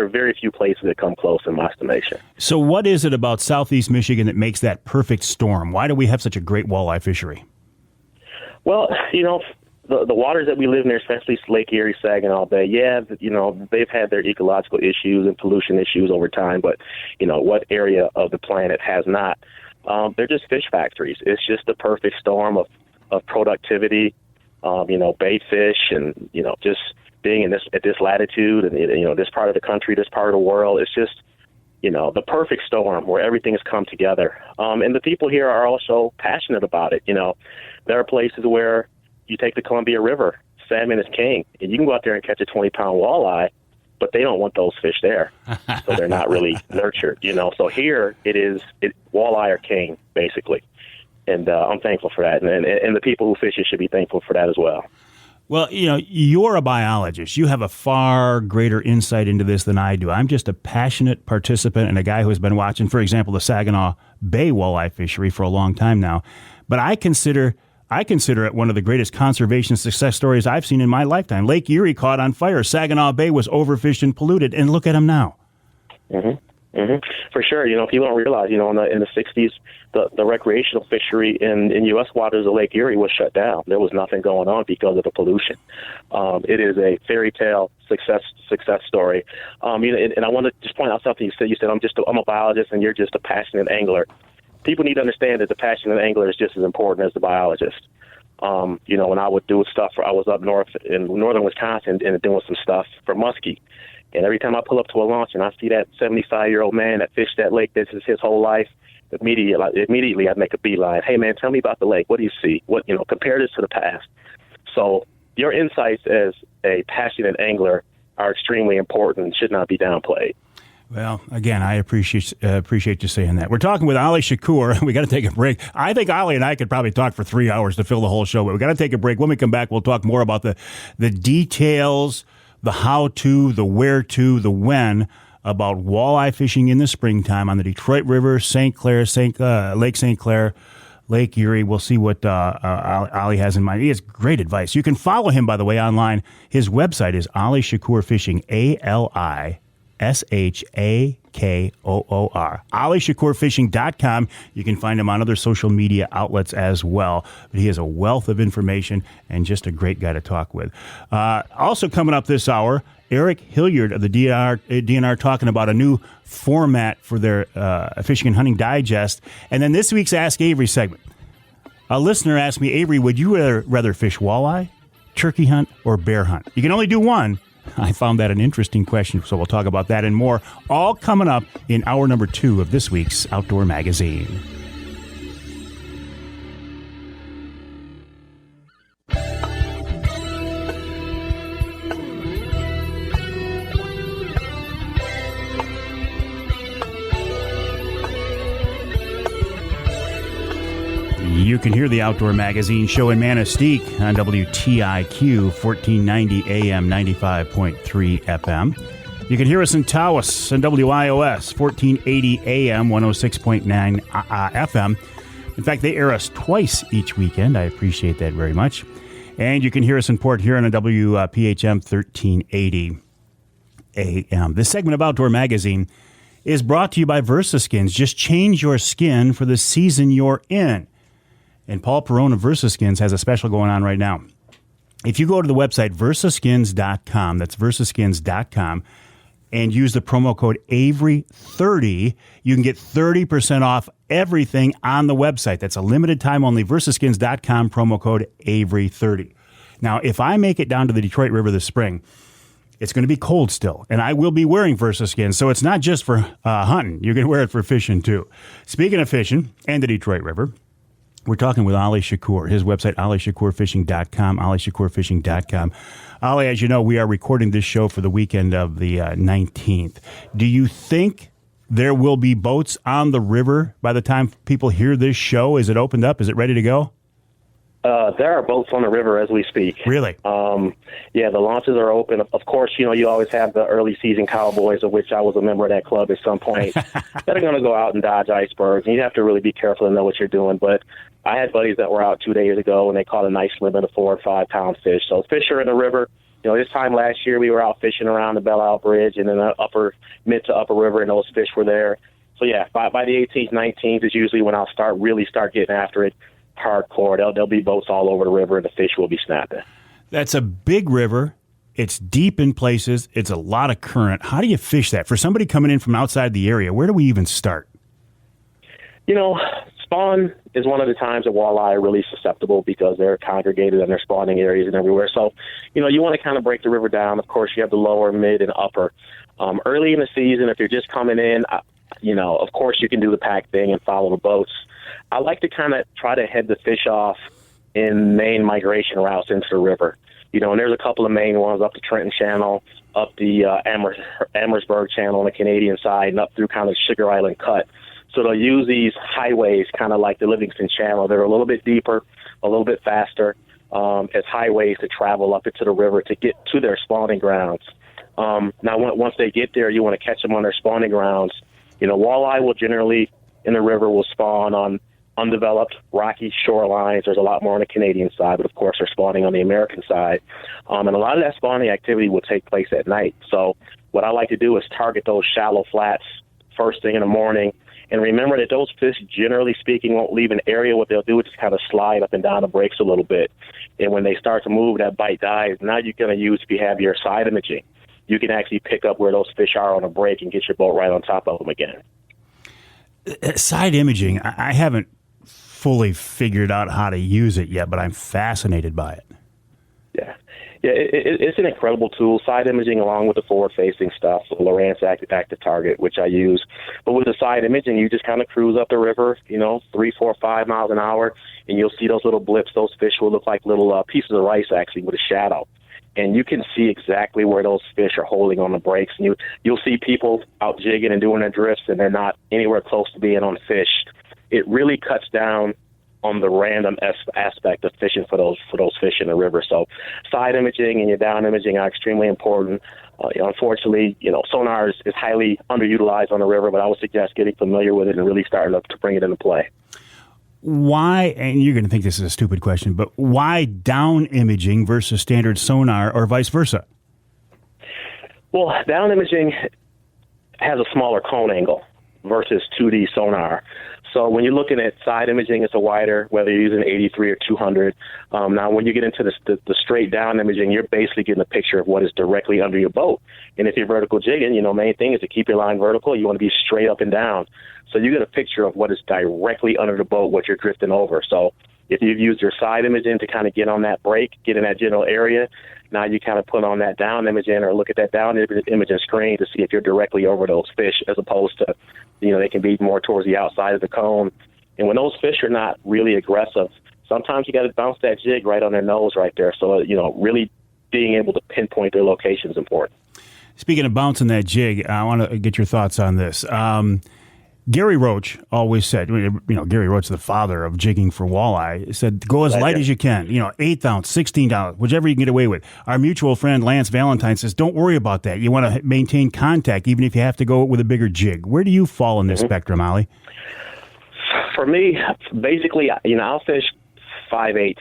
are very few places that come close in my estimation. So what is it about southeast Michigan that makes that perfect storm? Why do we have such a great walleye fishery? Well, the waters that we live near, especially Lake Erie, Saginaw Bay, they've had their ecological issues and pollution issues over time, but, what area of the planet has not? They're just fish factories. It's just the perfect storm of productivity, bait fish and, just being at this latitude and, this part of the country, this part of the world. It's just, the perfect storm where everything has come together. And the people here are also passionate about it. There are places where you take the Columbia River, salmon is king, and you can go out there and catch a 20-pound walleye, but they don't want those fish there. So they're not really nurtured, So here walleye are king, basically. And I'm thankful for that. And the people who fish it should be thankful for that as well. Well, you're a biologist. You have a far greater insight into this than I do. I'm just a passionate participant and a guy who has been watching, for example, the Saginaw Bay walleye fishery for a long time now. But I consider it one of the greatest conservation success stories I've seen in my lifetime. Lake Erie caught on fire. Saginaw Bay was overfished and polluted, and look at them now. Mm-hmm. Mm-hmm. For sure. People don't realize, in the 60s, the recreational fishery in U.S. waters of Lake Erie was shut down. There was nothing going on because of the pollution. It is a fairy tale success story. And I want to just point out something you said. You said, I'm a biologist and you're just a passionate angler. People need to understand that the passionate angler is just as important as the biologist. When I would do stuff, I was up north in northern Wisconsin and doing some stuff for muskie. And every time I pull up to a launch and I see that 75-year-old man that fished that lake, this is his whole life, immediately I'd make a beeline. Hey, man, tell me about the lake. What do you see? Compare this to the past. So your insights as a passionate angler are extremely important and should not be downplayed. Well, again, I appreciate you saying that. We're talking with Ali Shakoor. We got to take a break. I think Ali and I could probably talk for 3 hours to fill the whole show, but we got to take a break. When we come back, we'll talk more about the details, the how to, the where to, the when about walleye fishing in the springtime on the Detroit River, St. Clair, Lake St. Clair, Lake Erie. We'll see what Ali has in mind. He has great advice. You can follow him, by the way, online. His website is Ali Shakoor Fishing, ALISHAKOOR. AliShakoorFishing.com. You can find him on other social media outlets as well. But he has a wealth of information and just a great guy to talk with. Also coming up this hour, Eric Hilliard of the DNR talking about a new format for their Fishing and Hunting Digest. And then this week's Ask Avery segment. A listener asked me, Avery, would you rather fish walleye, turkey hunt, or bear hunt? You can only do one. I found that an interesting question, so we'll talk about that and more, all coming up in hour number 2 of this week's Outdoor Magazine. You can hear the Outdoor Magazine show in Manistee on WTIQ 1490 AM 95.3 FM. You can hear us in Taos on WIOS 1480 AM 106.9 FM. In fact, they air us twice each weekend. I appreciate that very much. And you can hear us in Port Huron on WPHM 1380 AM. This segment of Outdoor Magazine is brought to you by VersaSkins. Just change your skin for the season you're in. And Paul Perone of VersaSkins has a special going on right now. If you go to the website versaskins.com, that's versaskins.com, and use the promo code Avery30, you can get 30% off everything on the website. That's a limited time only, versaskins.com, promo code Avery30. Now, if I make it down to the Detroit River this spring, it's going to be cold still, and I will be wearing VersaSkins, so it's not just for hunting. You can wear it for fishing, too. Speaking of fishing and the Detroit River, we're talking with Ali Shakoor. His website, alishakoorfishing.com, alishakoorfishing.com. Ali, as you know, we are recording this show for the weekend of the 19th. Do you think there will be boats on the river by the time people hear this show? Is it opened up? Is it ready to go? There are boats on the river as we speak. Really? Yeah, the launches are open. Of course, you always have the early season cowboys, of which I was a member of that club at some point, that are going to go out and dodge icebergs. And you have to really be careful and know what you're doing. But I had buddies that were out 2 days ago, and they caught a nice limit of 4 or 5 pound fish. So fish are in the river. This time last year we were out fishing around the Belle Isle Bridge and in the mid to upper river, and those fish were there. So yeah, by the 18th, 19th is usually when I'll start getting after it hardcore. There'll be boats all over the river, and the fish will be snapping. That's a big river. It's deep in places. It's a lot of current. How do you fish that? For somebody coming in from outside the area, where do we even start? Spawn is one of the times that walleye are really susceptible because they're congregated in their spawning areas and everywhere. So, you want to kind of break the river down. Of course, you have the lower, mid, and upper. Early in the season, if you're just coming in, of course you can do the pack thing and follow the boats. I like to kind of try to head the fish off in main migration routes into the river. And there's a couple of main ones up the Trenton Channel, up the Amherstburg Channel on the Canadian side, and up through kind of Sugar Island Cut. So they'll use these highways kind of like the Livingston Channel. They're a little bit deeper, a little bit faster, as highways to travel up into the river to get to their spawning grounds. Now, once they get there, you want to catch them on their spawning grounds. Walleye will generally, in the river, will spawn on undeveloped rocky shorelines. There's a lot more on the Canadian side, but of course they're spawning on the American side. And a lot of that spawning activity will take place at night. So what I like to do is target those shallow flats first thing in the morning. And remember that those fish, generally speaking, won't leave an area. What they'll do is just kind of slide up and down the breaks a little bit. And when they start to move, that bite dies. Now you're going to use, if you have your side imaging, you can actually pick up where those fish are on a break and get your boat right on top of them again. Side imaging, I haven't fully figured out how to use it yet, but I'm fascinated by it. Yeah, it's an incredible tool. Side imaging, along with the forward-facing stuff, the Lowrance active target, which I use. But with the side imaging, you just kind of cruise up the river, 3, 4, 5 miles an hour, and you'll see those little blips. Those fish will look like little pieces of rice, actually, with a shadow. And you can see exactly where those fish are holding on the breaks. And you'll see people out jigging and doing their drifts, and they're not anywhere close to being on fish. It really cuts down on the random aspect of fishing for those fish in the river. So side imaging and your down imaging are extremely important. Unfortunately, sonar is highly underutilized on the river, but I would suggest getting familiar with it and really starting to bring it into play. Why, and you're going to think this is a stupid question, but why down imaging versus standard sonar or vice versa? Well, down imaging has a smaller cone angle versus 2D sonar. So when you're looking at side imaging, it's a wider, whether you're using 83 or 200. Now, when you get into the straight down imaging, you're basically getting a picture of what is directly under your boat. And if you're vertical jigging, main thing is to keep your line vertical. You want to be straight up and down. So you get a picture of what is directly under the boat, what you're drifting over. So if you've used your side imaging to kind of get on that break, get in that general area, now you kind of put on that down imaging or look at that down imaging screen to see if you're directly over those fish, as opposed to, they can be more towards the outside of the cone. And when those fish are not really aggressive, sometimes you got to bounce that jig right on their nose right there. So, really being able to pinpoint their location is important. Speaking of bouncing that jig, I want to get your thoughts on this. Gary Roach always said, Gary Roach, the father of jigging for walleye, said, go as light as you can, 8th ounce, 16th ounce, whichever you can get away with. Our mutual friend Lance Valentine says, don't worry about that. You want to maintain contact, even if you have to go with a bigger jig. Where do you fall in this spectrum, Ali? For me, basically, I'll fish 5/8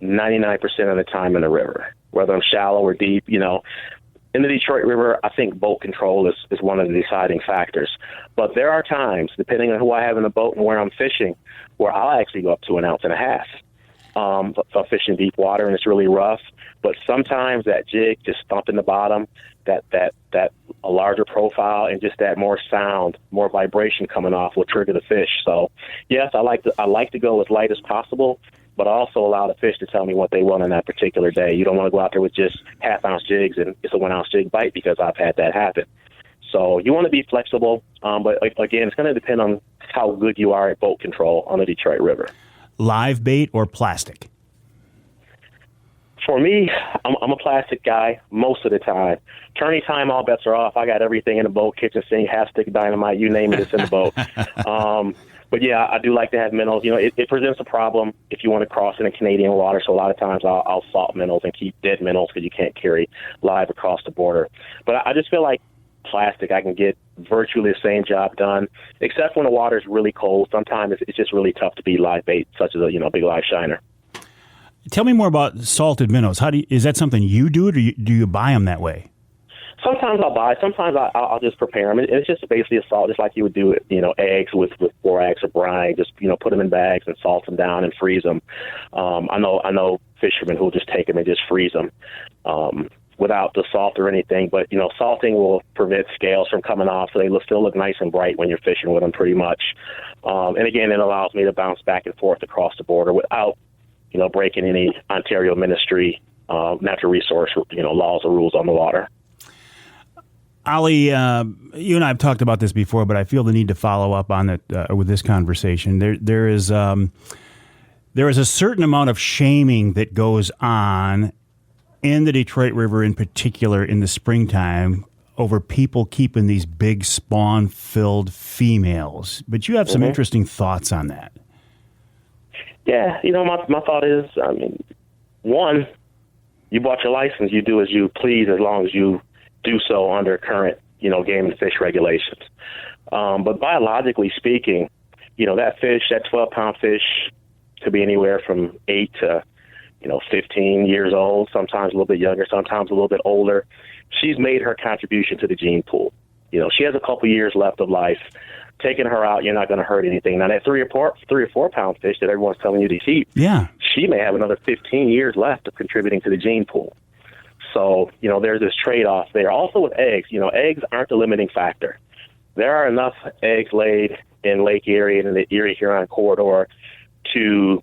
99% of the time in the river, whether I'm shallow or deep, In the Detroit River, I think boat control is one of the deciding factors. But there are times, depending on who I have in the boat and where I'm fishing, where I'll actually go up to 1.5 ounces. If I'm fishing deep water and it's really rough. But sometimes that jig just thumping the bottom, that a larger profile and just that more sound, more vibration coming off will trigger the fish. So yes, I like to go as light as possible, but also allow the fish to tell me what they want on that particular day. You don't want to go out there with just 1/2 ounce jigs and it's a 1 ounce jig bite, because I've had that happen. So you want to be flexible, but again, it's going to depend on how good you are at boat control on the Detroit River. Live bait or plastic? For me, I'm a plastic guy most of the time. Tourney time, all bets are off. I got everything in the boat, kitchen sink, half stick dynamite, you name it, it's in the boat. But yeah, I do like to have minnows. It presents a problem if you want to cross in a Canadian water. So a lot of times I'll salt minnows and keep dead minnows because you can't carry live across the border. But I just feel like plastic, I can get virtually the same job done, except when the water is really cold. Sometimes it's just really tough to beat live bait, such as a big live shiner. Tell me more about salted minnows. Is that something you do, or do you buy them that way? Sometimes I'll buy. Sometimes I'll just prepare them. It's just basically a salt, just like you would do, eggs with borax or brine. Just put them in bags and salt them down and freeze them. I know fishermen who'll just take them and just freeze them without the salt or anything. But salting will prevent scales from coming off, so they still look nice and bright when you're fishing with them, pretty much. And again, it allows me to bounce back and forth across the border without breaking any Ontario Ministry natural resource laws or rules on the water. Ali, you and I have talked about this before, but I feel the need to follow up on it with this conversation. There is a certain amount of shaming that goes on in the Detroit River, in particular in the springtime, over people keeping these big spawn-filled females. But you have some interesting thoughts on that. Yeah, my thought is, one, you bought your license, you do as you please as long as you do so under current, game and fish regulations. But biologically speaking, that fish, that 12-pound fish, could be anywhere from 8 to, 15 years old, sometimes a little bit younger, sometimes a little bit older. She's made her contribution to the gene pool. She has a couple years left of life. Taking her out, you're not going to hurt anything. Now, that 3 or 4 pound fish that everyone's telling you to keep, she may have another 15 years left of contributing to the gene pool. So, there's this trade-off there. Also with eggs, eggs aren't the limiting factor. There are enough eggs laid in Lake Erie and in the Erie-Huron corridor to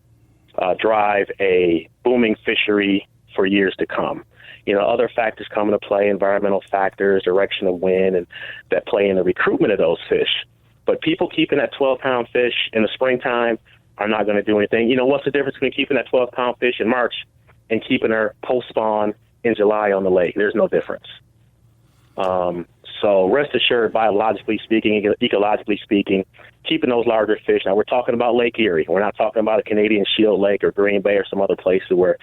drive a booming fishery for years to come. Other factors come into play, environmental factors, direction of wind, and that play in the recruitment of those fish. But people keeping that 12-pound fish in the springtime are not going to do anything. What's the difference between keeping that 12-pound fish in March and keeping her post-spawn in July on the lake? There's no difference. So rest assured, biologically speaking, ecologically speaking, keeping those larger fish. Now, we're talking about Lake Erie. We're not talking about a Canadian Shield Lake or Green Bay or some other places where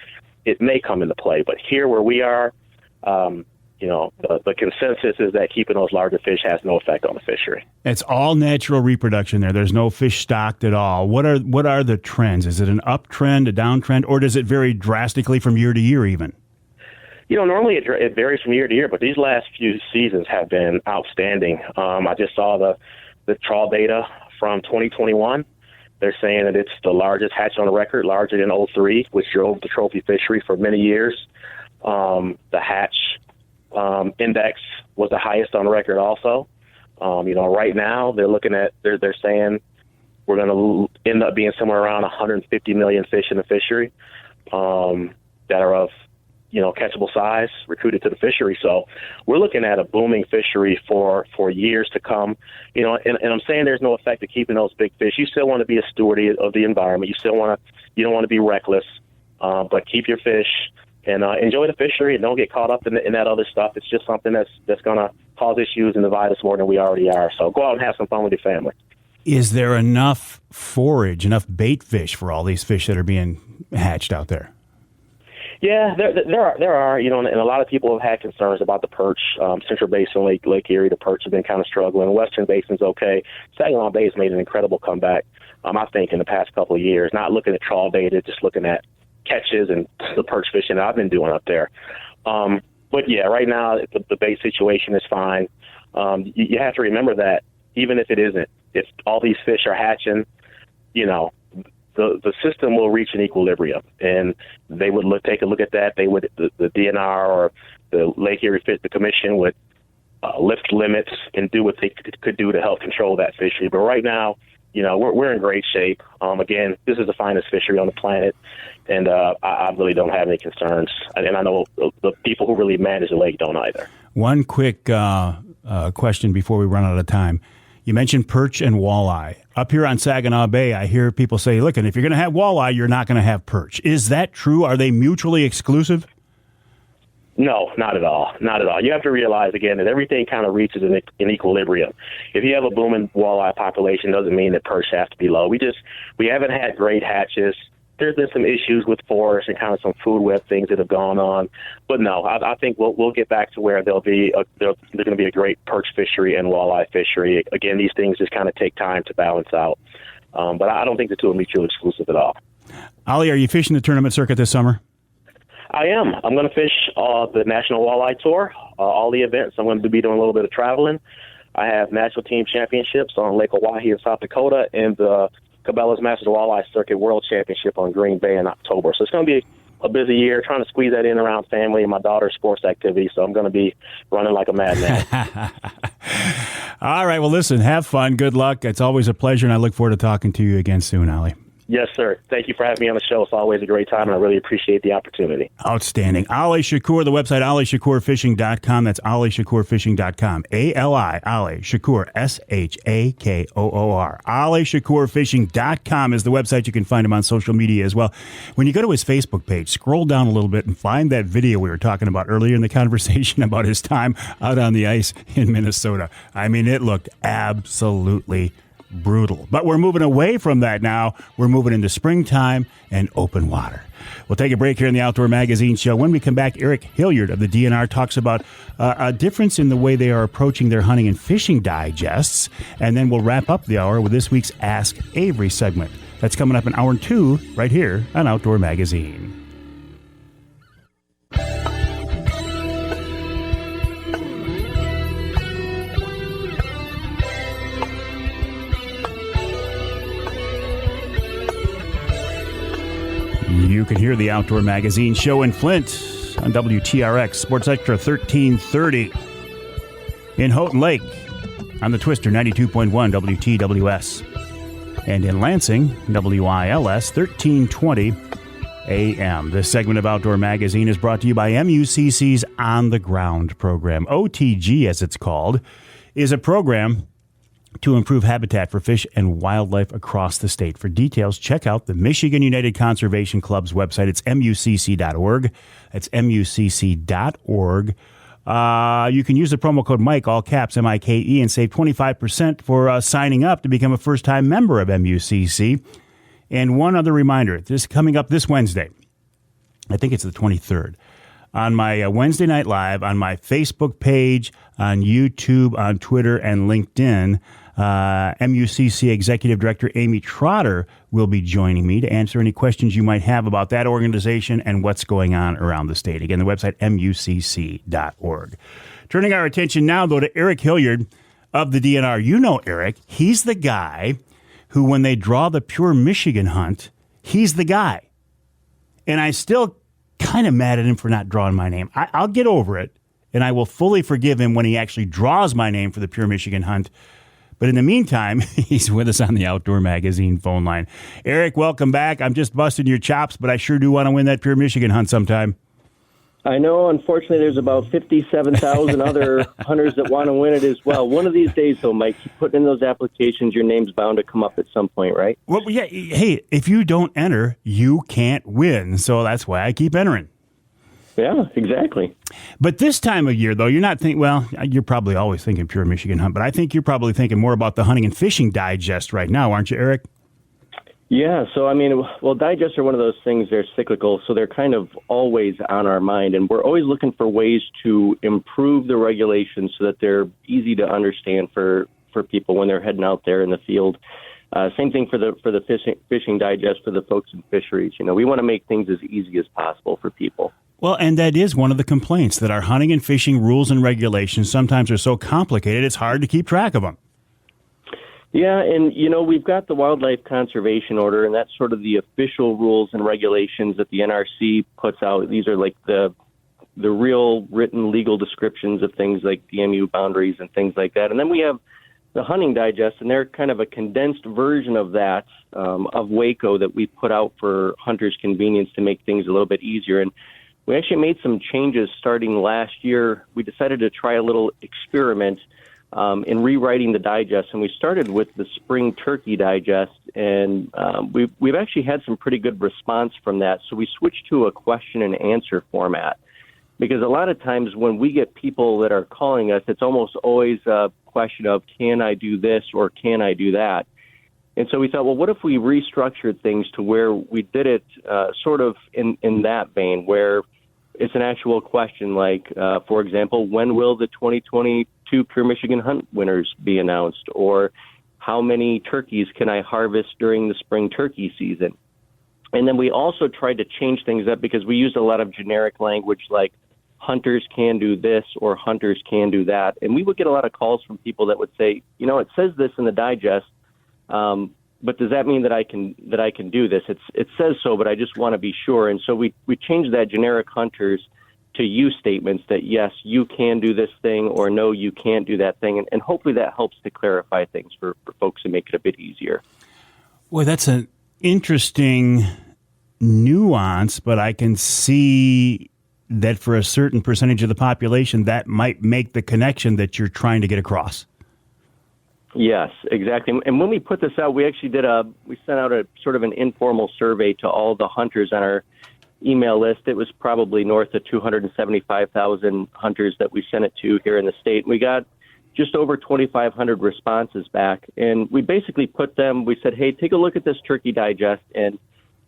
it may come into play. But here where we are, the consensus is that keeping those larger fish has no effect on the fishery. It's all natural reproduction there. There's no fish stocked at all. What are the trends? Is it an uptrend, a downtrend, or does it vary drastically from year to year even? Normally it varies from year to year, but these last few seasons have been outstanding. I just saw the trawl data from 2021. They're saying that it's the largest hatch on the record, larger than 03, which drove the trophy fishery for many years. The hatch index was the highest on record also. Right now they're saying we're going to end up being somewhere around 150 million fish in the fishery that are of catchable size recruited to the fishery. So we're looking at a booming fishery for years to come. And I'm saying there's no effect of keeping those big fish. You still want to be a steward of the environment. You don't want to be reckless, but keep your fish and enjoy the fishery and don't get caught up in that other stuff. It's just something that's going to cause issues and divide us more than we already are. So go out and have some fun with your family. Is there enough forage, enough bait fish for all these fish that are being hatched out there? Yeah, there are, and a lot of people have had concerns about the perch. Central Basin, Lake Erie, the perch have been kind of struggling. Western Basin's okay. Saginaw Bay has made an incredible comeback, I think, in the past couple of years. Not looking at trawl data, just looking at catches and the perch fishing that I've been doing up there. But yeah, right now the bait situation is fine. You have to remember that even if it isn't, if all these fish are hatching, the system will reach an equilibrium, and they would take a look at that. They would the DNR or the Lake Erie Fish, the commission would lift limits and do what they could do to help control that fishery. But right now, we're in great shape. Again, this is the finest fishery on the planet, and I really don't have any concerns. And I know the people who really manage the lake don't either. One quick question before we run out of time. You mentioned perch and walleye. Up here on Saginaw Bay, I hear people say, look, and if you're going to have walleye, you're not going to have perch. Is that true? Are they mutually exclusive? No, not at all. Not at all. You have to realize, again, that everything kind of reaches an equilibrium. If you have a booming walleye population, doesn't mean that perch have to be low. We haven't had great hatches. There's been some issues with forest and kind of some food web things that have gone on. But no, I think we'll get back to where there's going to be a great perch fishery and walleye fishery. Again, these things just kind of take time to balance out. But I don't think the two are mutually exclusive at all. Ali, are you fishing the tournament circuit this summer? I am. I'm going to fish the National Walleye Tour, all the events. I'm going to be doing a little bit of traveling. I have national team championships on Lake Oahe in South Dakota and the Cabela's Masters Walleye Circuit World Championship on Green Bay in October. So it's going to be a busy year, trying to squeeze that in around family and my daughter's sports activity. So I'm going to be running like a madman. All right. Well, listen, have fun. Good luck. It's always a pleasure, and I look forward to talking to you again soon, Ali. Yes, sir. Thank you for having me on the show. It's always a great time, and I really appreciate the opportunity. Outstanding. Ali Shakoor, the website, alishakoorfishing.com. That's alishakoorfishing.com. Ali Shakoor, Shakoor. alishakoorfishing.com is the website. You can find him on social media as well. When you go to his Facebook page, scroll down a little bit and find that video we were talking about earlier in the conversation about his time out on the ice in Minnesota. I mean, it looked absolutely brutal. But we're moving away from that now. We're moving into springtime and open water. We'll take a break here in the Outdoor Magazine Show. When we come back, Eric Hilliard of the DNR talks about a difference in the way they are approaching their hunting and fishing digests. And then we'll wrap up the hour with this week's Ask Avery segment. That's coming up in hour 2 right here on Outdoor Magazine. You can hear the Outdoor Magazine Show in Flint on WTRX Sports Extra 1330. In Houghton Lake on the Twister 92.1 WTWS. And in Lansing, WILS 1320 AM. This segment of Outdoor Magazine is brought to you by MUCC's On the Ground program. OTG, as it's called, is a program to improve habitat for fish and wildlife across the state. For details, check out the Michigan United Conservation Club's website. It's MUCC.org. That's MUCC.org. You can use the promo code Mike, all caps, M-I-K-E, and save 25% for signing up to become a first-time member of MUCC. And one other reminder, this is coming up this Wednesday. I think it's the 23rd. on my Wednesday Night Live, on my Facebook page, on YouTube, on Twitter, and LinkedIn. MUCC Executive Director Amy Trotter will be joining me to answer any questions you might have about that organization and what's going on around the state. Again, the website, mucc.org. Turning our attention now, though, to Eric Hilliard of the DNR. You know Eric. He's the guy who, when they draw the Pure Michigan hunt, he's the guy. And I still kind of mad at him for not drawing my name. I'll get over it, and I will fully forgive him when he actually draws my name for the Pure Michigan hunt. But in the meantime, he's with us on the Outdoor Magazine phone line. Eric, welcome back. I'm just busting your chops, but I sure do want to win that Pure Michigan hunt sometime. I know, unfortunately, there's about 57,000 other hunters that want to win it as well. One of these days, though, Mike, keep putting in those applications, your name's bound to come up at some point, right? Well, yeah. Hey, if you don't enter, you can't win. So that's why I keep entering. Yeah, exactly. But this time of year, though, you're not thinking, well, you're probably always thinking Pure Michigan hunt, but I think you're probably thinking more about the Hunting and Fishing Digest right now, aren't you, Eric? Yeah, so I mean, well, digests are one of those things, they're cyclical, so they're kind of always on our mind, and we're always looking for ways to improve the regulations so that they're easy to understand for people when they're heading out there in the field. Same thing for the fishing digest for the folks in fisheries. You know, we want to make things as easy as possible for people. Well, and that is one of the complaints, that our hunting and fishing rules and regulations sometimes are so complicated, it's hard to keep track of them. Yeah, and, you know, we've got the Wildlife Conservation Order, and that's sort of the official rules and regulations that the NRC puts out. These are like the real written legal descriptions of things like DMU boundaries and things like that. And then we have the Hunting Digest, and they're kind of a condensed version of that, of Waco, that we put out for hunters' convenience to make things a little bit easier. And we actually made some changes starting last year. We decided to try a little experiment in rewriting the digest, and we started with the Spring Turkey Digest, and we've actually had some pretty good response from that. So we switched to a question and answer format, because a lot of times when we get people that are calling us, it's almost always a question of, can I do this or can I do that? And so we thought, well, what if we restructured things to where we did it sort of in that vein, where it's an actual question like, for example, when will the 2022 Pure Michigan Hunt winners be announced? Or how many turkeys can I harvest during the spring turkey season? And then we also tried to change things up because we used a lot of generic language like hunters can do this or hunters can do that. And we would get a lot of calls from people that would say, you know, it says this in the digest, but does that mean that I can do this? It says so, but I just want to be sure. And so we changed that generic hunters to you statements that, yes, you can do this thing, or no, you can't do that thing. And hopefully that helps to clarify things for folks and make it a bit easier. Well, that's an interesting nuance, but I can see that for a certain percentage of the population, that might make the connection that you're trying to get across. Yes, exactly. And when we put this out, we actually we sent out a sort of an informal survey to all the hunters on our email list. It was probably north of 275,000 hunters that we sent it to here in the state. We got just over 2,500 responses back. And we basically we said, hey, take a look at this turkey digest and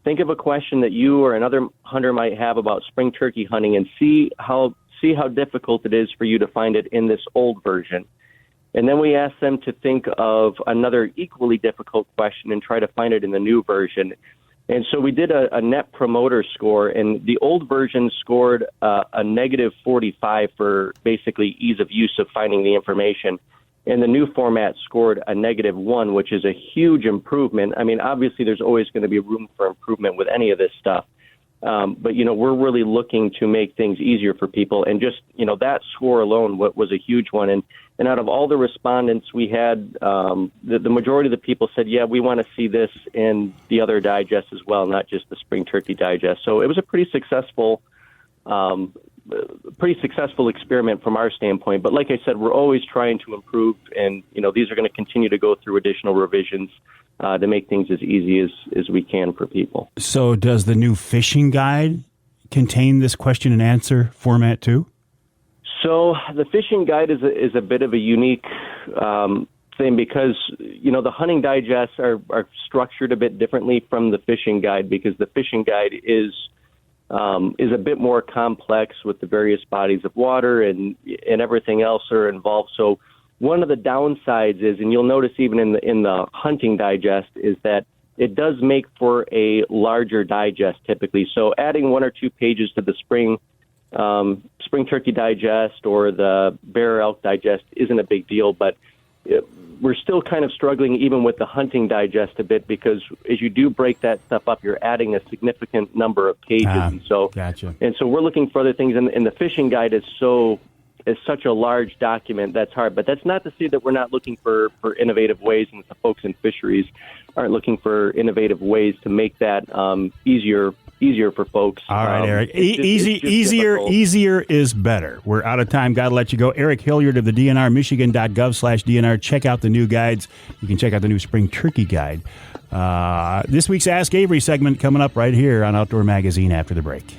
think of a question that you or another hunter might have about spring turkey hunting, and see how difficult it is for you to find it in this old version. And then we asked them to think of another equally difficult question and try to find it in the new version. And so we did a net promoter score, and the old version scored a negative 45 for basically ease of use of finding the information. And the new format scored a negative 1, which is a huge improvement. I mean, obviously there's always going to be room for improvement with any of this stuff. But, you know, we're really looking to make things easier for people. And just, you know, that score alone was a huge one. And out of all the respondents we had, the majority of the people said, yeah, we want to see this in the other digests as well, not just the Spring Turkey Digest. So it was a pretty successful experiment from our standpoint. But like I said, we're always trying to improve. And, you know, these are going to continue to go through additional revisions to make things as easy as we can for people. So does the new fishing guide contain this question and answer format too? So the fishing guide is a bit of a unique thing because, you know, the hunting digests are structured a bit differently from the fishing guide, because the fishing guide is is a bit more complex with the various bodies of water and everything else are involved. So one of the downsides is, and you'll notice even in the hunting digest, is that it does make for a larger digest typically. So adding 1 or 2 pages to the spring turkey digest or the bear elk digest isn't a big deal, but we're still kind of struggling even with the hunting digest a bit, because as you do break that stuff up, you're adding a significant number of pages. Gotcha. And so we're looking for other things, and the fishing guide is such a large document that's hard. But that's not to say that we're not looking for innovative ways, and the folks in fisheries aren't looking for innovative ways to make that easier for folks. All right, Eric. Easier is better. We're out of time. Got to let you go. Eric Hilliard of the DNR, michigan.gov/DNR. Check out the new guides. You can check out the new spring turkey guide. This week's Ask Avery segment coming up right here on Outdoor Magazine after the break.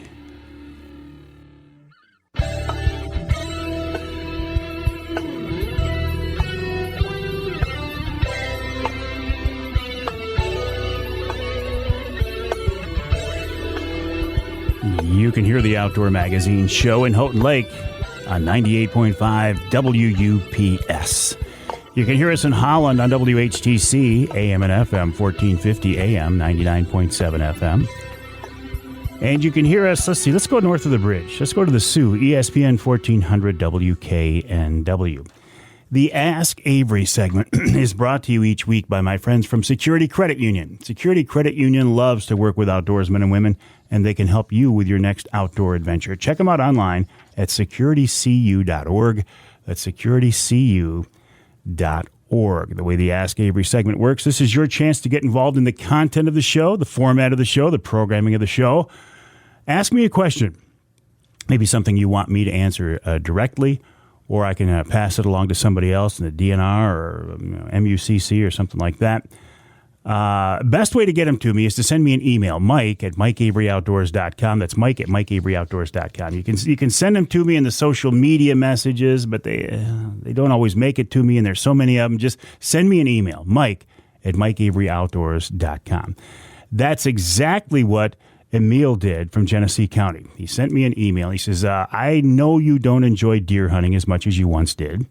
You can hear the Outdoor Magazine show in Houghton Lake on 98.5 WUPS. You can hear us in Holland on WHTC, AM and FM, 1450 AM, 99.7 FM. And you can hear us, let's go north of the bridge. Let's go to the Sioux, ESPN 1400 WKNW. The Ask Avery segment is brought to you each week by my friends from Security Credit Union. Security Credit Union loves to work with outdoorsmen and women, and they can help you with your next outdoor adventure. Check them out online at securitycu.org. That's securitycu.org. The way the Ask Avery segment works, this is your chance to get involved in the content of the show, the format of the show, the programming of the show. Ask me a question, maybe something you want me to answer directly, or I can pass it along to somebody else in the DNR or MUCC or something like that. Best way to get them to me is to send me an email, mike@mikeaveryoutdoors.com. That's mike@mikeaveryoutdoors.com. You can send them to me in the social media messages, but they don't always make it to me, and there's so many of them. Just send me an email, mike@mikeaveryoutdoors.com. That's exactly what Emil did from Genesee County. He sent me an email. He says, I know you don't enjoy deer hunting as much as you once did,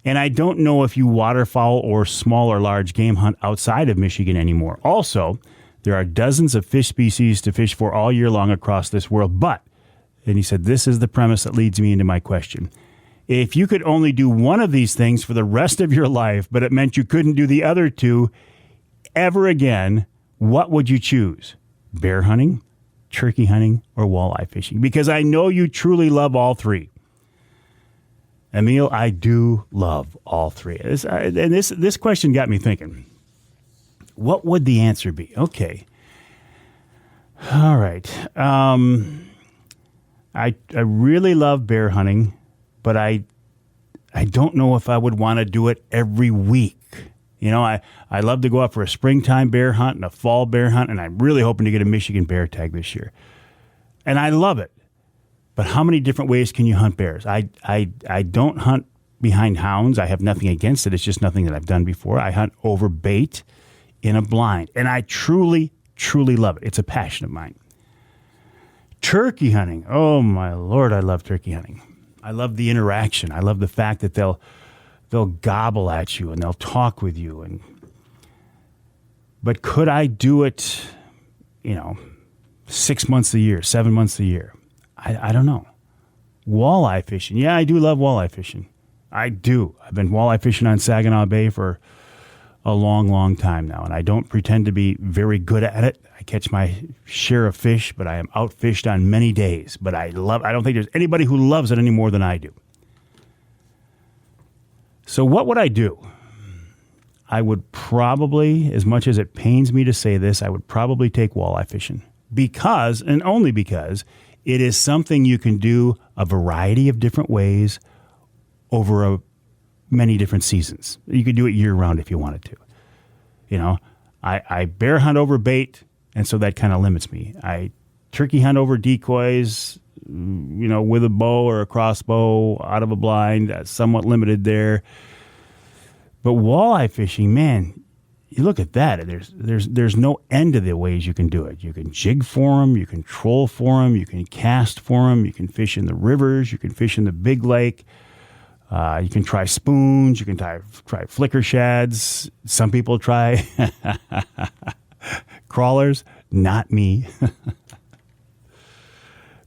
and I don't know if you waterfowl or small or large game hunt outside of Michigan anymore. Also, there are dozens of fish species to fish for all year long across this world, but, and he said, this is the premise that leads me into my question. If you could only do one of these things for the rest of your life, but it meant you couldn't do the other two ever again, what would you choose? Bear hunting, turkey hunting, or walleye fishing? Because I know you truly love all three. Emil, I do love all three. This question got me thinking. What would the answer be? Okay. All right. I really love bear hunting, but I don't know if I would want to do it every week. You know, I love to go out for a springtime bear hunt and a fall bear hunt, and I'm really hoping to get a Michigan bear tag this year. And I love it. But how many different ways can you hunt bears? I don't hunt behind hounds. I have nothing against it. It's just nothing that I've done before. I hunt over bait in a blind, and I truly, truly love it. It's a passion of mine. Turkey hunting. Oh, my Lord, I love turkey hunting. I love the interaction. I love the fact that they'll gobble at you and they'll talk with you. But could I do it, 6 months a year, 7 months a year? I don't know. Walleye fishing. Yeah, I do love walleye fishing. I do. I've been walleye fishing on Saginaw Bay for a long, long time now, and I don't pretend to be very good at it. I catch my share of fish, but I am outfished on many days. But I don't think there's anybody who loves it any more than I do. So what would I do? I would probably, as much as it pains me to say this, I would probably take walleye fishing. Because, and only because, it is something you can do a variety of different ways over many different seasons. You could do it year-round if you wanted to. I bear hunt over bait, and so that kind of limits me. I turkey hunt over decoys, with a bow or a crossbow out of a blind, somewhat limited there. But walleye fishing, man, you look at that, there's no end to the ways you can do it. You can jig for them, you can troll for them, you can cast for them, you can fish in the rivers, you can fish in the big lake, you can try spoons, you can try flicker shads. Some people try crawlers, not me.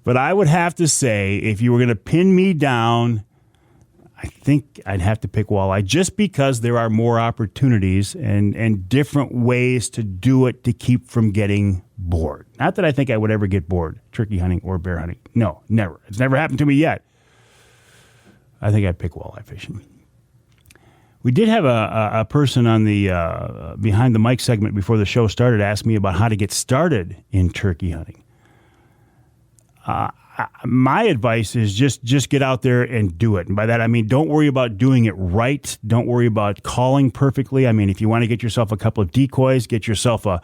But I would have to say, if you were going to pin me down, I think I'd have to pick walleye just because there are more opportunities and different ways to do it to keep from getting bored. Not that I think I would ever get bored turkey hunting or bear hunting. No, never. It's never happened to me yet. I think I'd pick walleye fishing. We did have a person on the behind the mic segment before the show started ask me about how to get started in turkey hunting. My advice is just get out there and do it. And by that, I mean, don't worry about doing it right. Don't worry about calling perfectly. I mean, if you want to get yourself a couple of decoys, get yourself a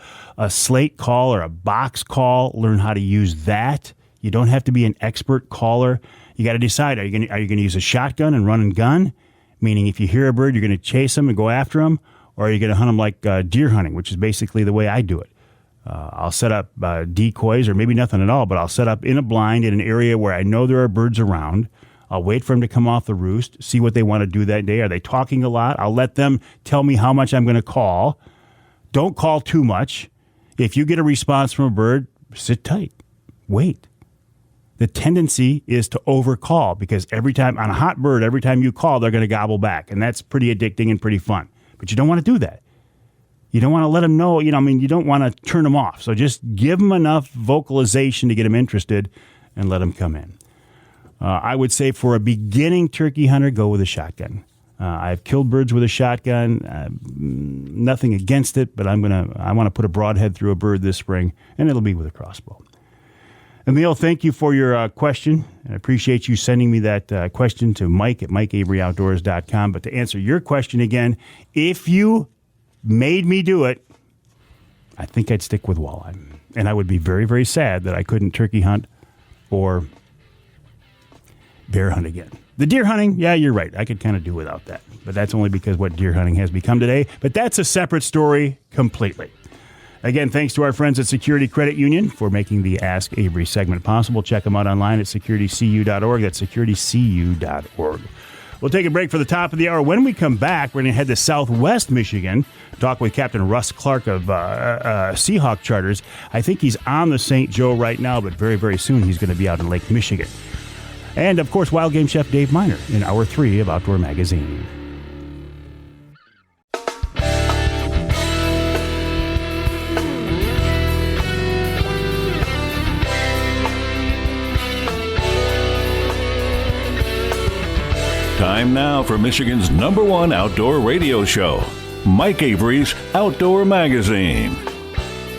slate call or a box call, learn how to use that. You don't have to be an expert caller. You got to decide, are you going to use a shotgun and run and gun? Meaning if you hear a bird, you're going to chase them and go after them, or are you going to hunt them like deer hunting, which is basically the way I do it. I'll set up decoys, or maybe nothing at all, but I'll set up in a blind in an area where I know there are birds around. I'll wait for them to come off the roost, see what they want to do that day. Are they talking a lot? I'll let them tell me how much I'm going to call. Don't call too much. If you get a response from a bird, sit tight. Wait. The tendency is to overcall because every time, on a hot bird, every time you call, they're going to gobble back. And that's pretty addicting and pretty fun. But you don't want to do that. You don't want to let them know, you don't want to turn them off. So just give them enough vocalization to get them interested and let them come in. I would say for a beginning turkey hunter, go with a shotgun. I've killed birds with a shotgun. Nothing against it, but I want to put a broadhead through a bird this spring, and it'll be with a crossbow. Emil, thank you for your question. I appreciate you sending me that question to Mike at MikeAveryOutdoors.com. But to answer your question again, if you made me do it, I think I'd stick with walleye. And I would be very, very sad that I couldn't turkey hunt or bear hunt again. The deer hunting, yeah, you're right. I could kind of do without that. But that's only because what deer hunting has become today. But that's a separate story completely. Again, thanks to our friends at Security Credit Union for making the Ask Avery segment possible. Check them out online at securitycu.org. That's securitycu.org. We'll take a break for the top of the hour. When we come back, we're going to head to Southwest Michigan, talk with Captain Russ Clark of Seahawk Charters. I think he's on the St. Joe right now, but very, very soon he's going to be out in Lake Michigan. And, of course, Wild Game Chef Dave Minar in Hour 3 of Outdoor Magazine. Time now for Michigan's #1 outdoor radio show, Mike Avery's Outdoor Magazine.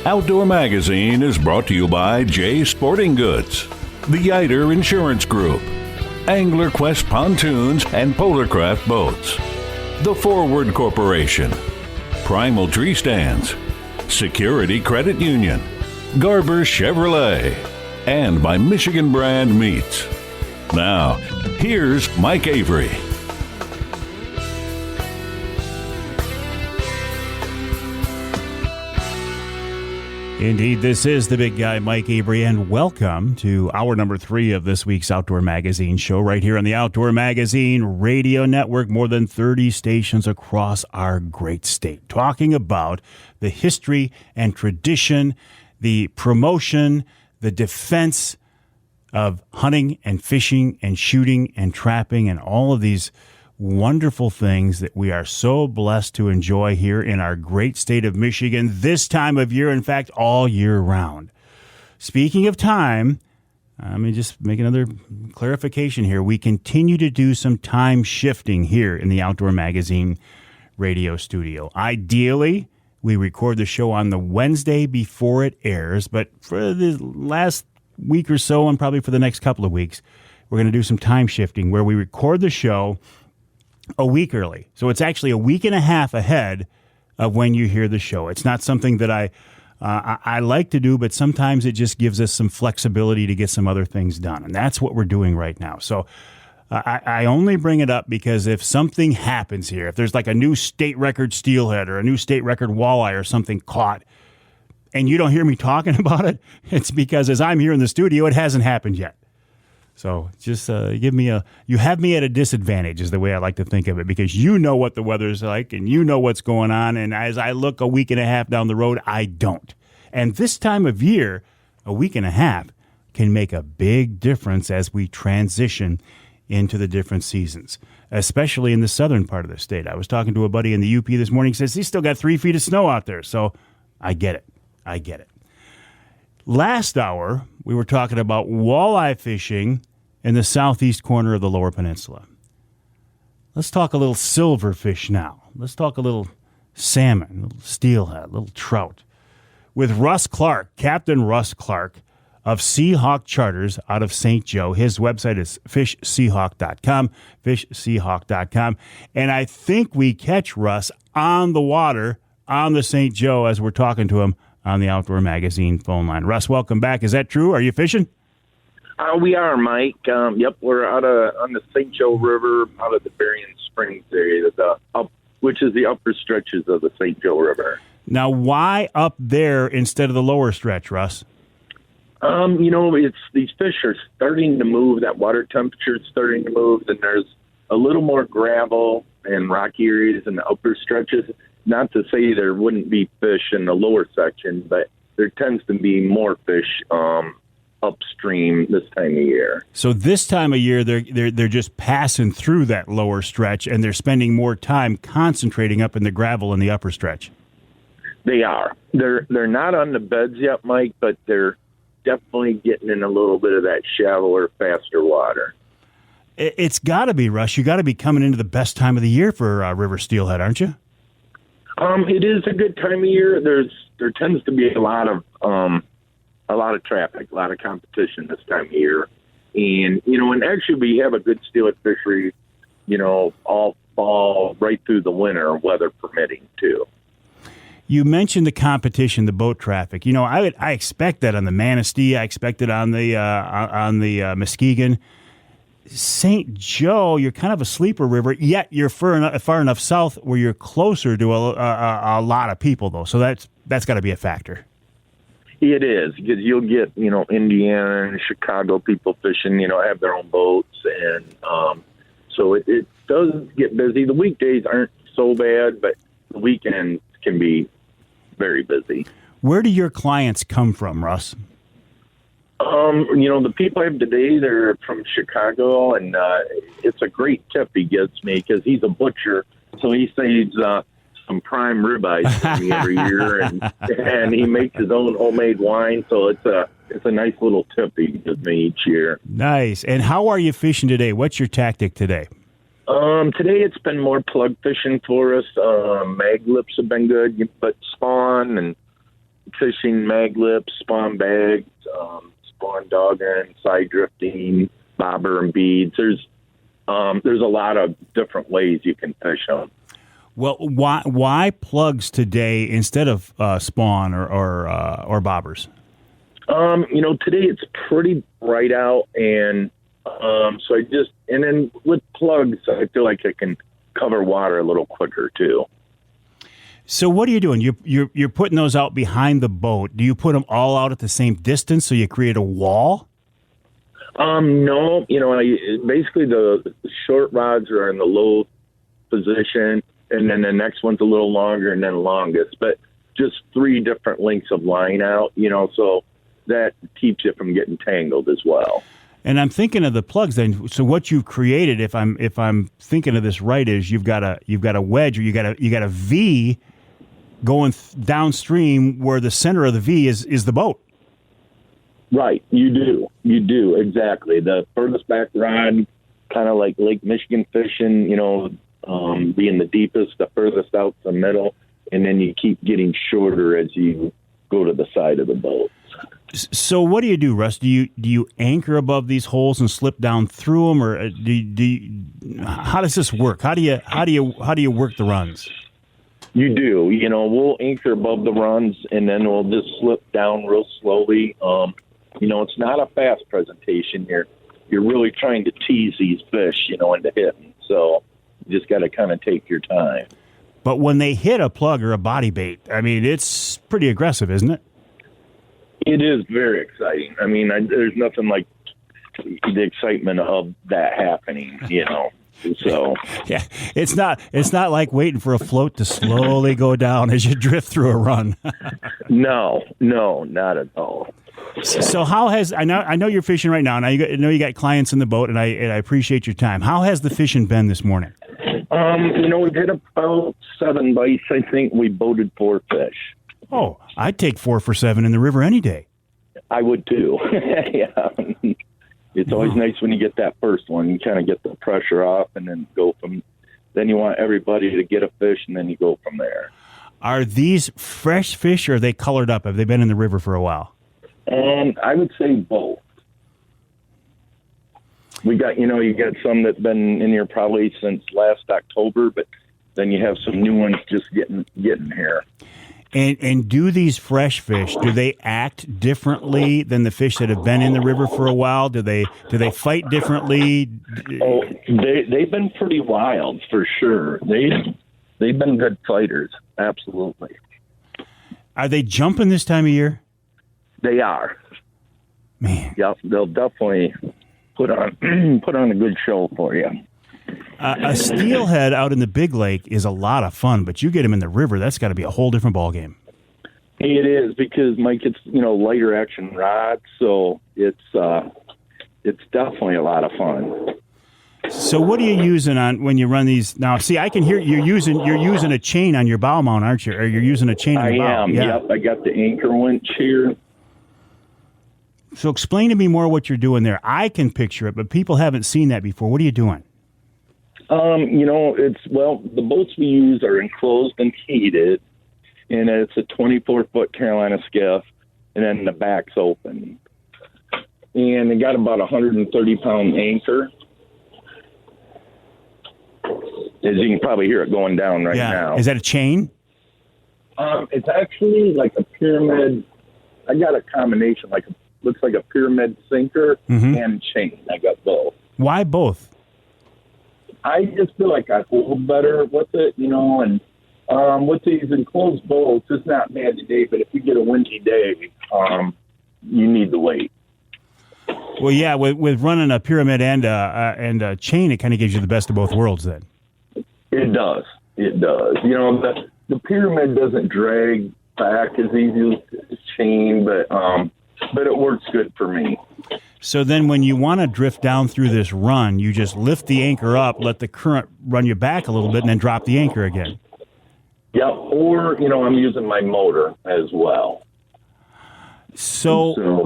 Outdoor Magazine is brought to you by Jay Sporting Goods, the Yider Insurance Group, Angler Quest Pontoons and Polarcraft Boats, The Forward Corporation, Primal Tree Stands, Security Credit Union, Garber Chevrolet, and by Michigan Brand Meats. Now, here's Mike Avery. Indeed, this is the big guy, Mike Avery, and welcome to hour number 3 of this week's Outdoor Magazine show right here on the Outdoor Magazine Radio Network. More than 30 stations across our great state, talking about the history and tradition, the promotion, the defense of hunting and fishing and shooting and trapping and all of these wonderful things that we are so blessed to enjoy here in our great state of Michigan this time of year, in fact, all year round. Speaking of time, let me just make another clarification here. We continue to do some time shifting here in the Outdoor Magazine radio studio. Ideally, we record the show on the Wednesday before it airs, but for the last week or so, and probably for the next couple of weeks, we're going to do some time shifting where we record the show a week early. So it's actually a week and a half ahead of when you hear the show. It's not something that I like to do, but sometimes it just gives us some flexibility to get some other things done. And that's what we're doing right now. So I only bring it up because if something happens here, if there's like a new state record steelhead or a new state record walleye or something caught, and you don't hear me talking about it, it's because as I'm here in the studio, it hasn't happened yet. So just you have me at a disadvantage is the way I like to think of it, because you know what the weather's like and you know what's going on. And as I look a week and a half down the road, I don't. And this time of year, a week and a half can make a big difference as we transition into the different seasons, especially in the southern part of the state. I was talking to a buddy in the UP this morning. He says he's still got 3 feet of snow out there. So I get it. Last hour, we were talking about walleye fishing in the southeast corner of the Lower Peninsula. Let's talk a little silverfish now. Let's talk a little salmon, a little steelhead, a little trout. With Russ Clark, Captain Russ Clark of Seahawk Charters out of St. Joe. His website is fishseahawk.com, fishseahawk.com. And I think we catch Russ on the water on the St. Joe as we're talking to him on the Outdoor Magazine phone line. Russ, welcome back. Is that true? Are you fishing? We are, Mike. Yep, we're out on the St. Joe River, out of the Berrien Springs area, which is the upper stretches of the St. Joe River. Now, why up there instead of the lower stretch, Russ? It's these fish are starting to move. That water temperature is starting to move, and there's a little more gravel and rocky areas in the upper stretches. Not to say there wouldn't be fish in the lower section, but there tends to be more fish upstream this time of year. So this time of year, they're just passing through that lower stretch, and they're spending more time concentrating up in the gravel in the upper stretch. They are. They're not on the beds yet, Mike, but they're definitely getting in a little bit of that shallower, faster water. It's got to be, Russ. You got to be coming into the best time of the year for river steelhead, aren't you? It is a good time of year. There tends to be a lot of traffic, a lot of competition this time of year, and actually we have a good steelhead fishery, all fall right through the winter, weather permitting too. You mentioned the competition, the boat traffic. I expect that on the Manistee. I expect it on the Muskegon. St. Joe, you're kind of a sleeper river, yet you're far enough south where you're closer to a lot of people, though. So that's got to be a factor. It is, because you'll get, Indiana and Chicago people fishing, have their own boats. And so it does get busy. The weekdays aren't so bad, but the weekends can be very busy. Where do your clients come from, Russ? The people I have today, they're from Chicago, and it's a great tip he gives me because he's a butcher, so he saves some prime ribeyes for me every year, and he makes his own homemade wine, so it's a nice little tip he gives me each year. Nice. And how are you fishing today? What's your tactic today? Today it's been more plug fishing for us. Mag lips have been good, but spawn and fishing mag lips, spawn bags, spawn dogging, side drifting, bobber and beads. There's a lot of different ways you can fish them. Well, why plugs today instead of spawn or bobbers? Today it's pretty bright out, and so and then with plugs, I feel like I can cover water a little quicker too. So what are you doing? You're putting those out behind the boat. Do you put them all out at the same distance so you create a wall? No. Basically the short rods are in the low position, and then the next one's a little longer, and then longest. But just 3 different lengths of line out, so that keeps you from getting tangled as well. And I'm thinking of the plugs then. So what you've created, if I'm thinking of this right, is you've got a wedge, or you got a V going downstream where the center of the V is the boat. Right, you do exactly. The furthest back rod, kind of like Lake Michigan fishing, being the deepest, the furthest out the middle, and then you keep getting shorter as you go to the side of the boat. So what do you do, Russ? Do you anchor above these holes and slip down through them, or how does this work? How do you work the runs? You do. We'll anchor above the runs, and then we'll just slip down real slowly. It's not a fast presentation. You're you're really trying to tease these fish, into hitting. So you just got to kind of take your time. But when they hit a plug or a body bait, I mean, it's pretty aggressive, isn't it? It is very exciting. I mean, there's nothing like the excitement of that happening, So yeah, it's not like waiting for a float to slowly go down as you drift through a run. No, not at all. So how has I know you're fishing right now, and I know you got clients in the boat, and I appreciate your time. How has the fishing been this morning? We've hit about 7 bites. I think we boated 4 fish. Oh, I'd take 4 for 7 in the river any day. I would too. Yeah. It's always nice when you get that first one. You kind of get the pressure off and then then you want everybody to get a fish and then you go from there. Are these fresh fish or are they colored up? Have they been in the river for a while? I would say both. We got, you got some that's been in here probably since last October, but then you have some new ones just getting here. And do these fresh fish, do they act differently than the fish that have been in the river for a while? Do they fight differently? Oh, they've been pretty wild for sure. They've been good fighters, absolutely. Are they jumping this time of year? They are. Man. Yep, they'll definitely put on a good show for you. A steelhead out in the big lake is a lot of fun, but you get them in the river, that's got to be a whole different ballgame. It is because, Mike, it's lighter action rod, so it's definitely a lot of fun. So what are you using on when you run these? Now, see, I can hear you're using a chain on your bow mount, aren't you? Or you're using a chain on your bow. I am. Yeah. Yep, I got the anchor winch here. So explain to me more what you're doing there. I can picture it, but people haven't seen that before. What are you doing? The boats we use are enclosed and heated, and it's a 24-foot Carolina skiff, and then the back's open. And they got about a 130-pound anchor. As you can probably hear it going down right now. Is that a chain? It's actually like a pyramid. I got a combination, looks like a pyramid sinker and chain. I got both. Why both? I just feel like I hold better with it, and with these enclosed boats, it's not bad today, but if you get a windy day, you need the weight. Well, yeah, with running a pyramid and a chain, it kind of gives you the best of both worlds then. It does. The pyramid doesn't drag back as easy as the chain, but it works good for me. So then when you want to drift down through this run, you just lift the anchor up, let the current run you back a little bit, and then drop the anchor again. Yeah, or, I'm using my motor as well. So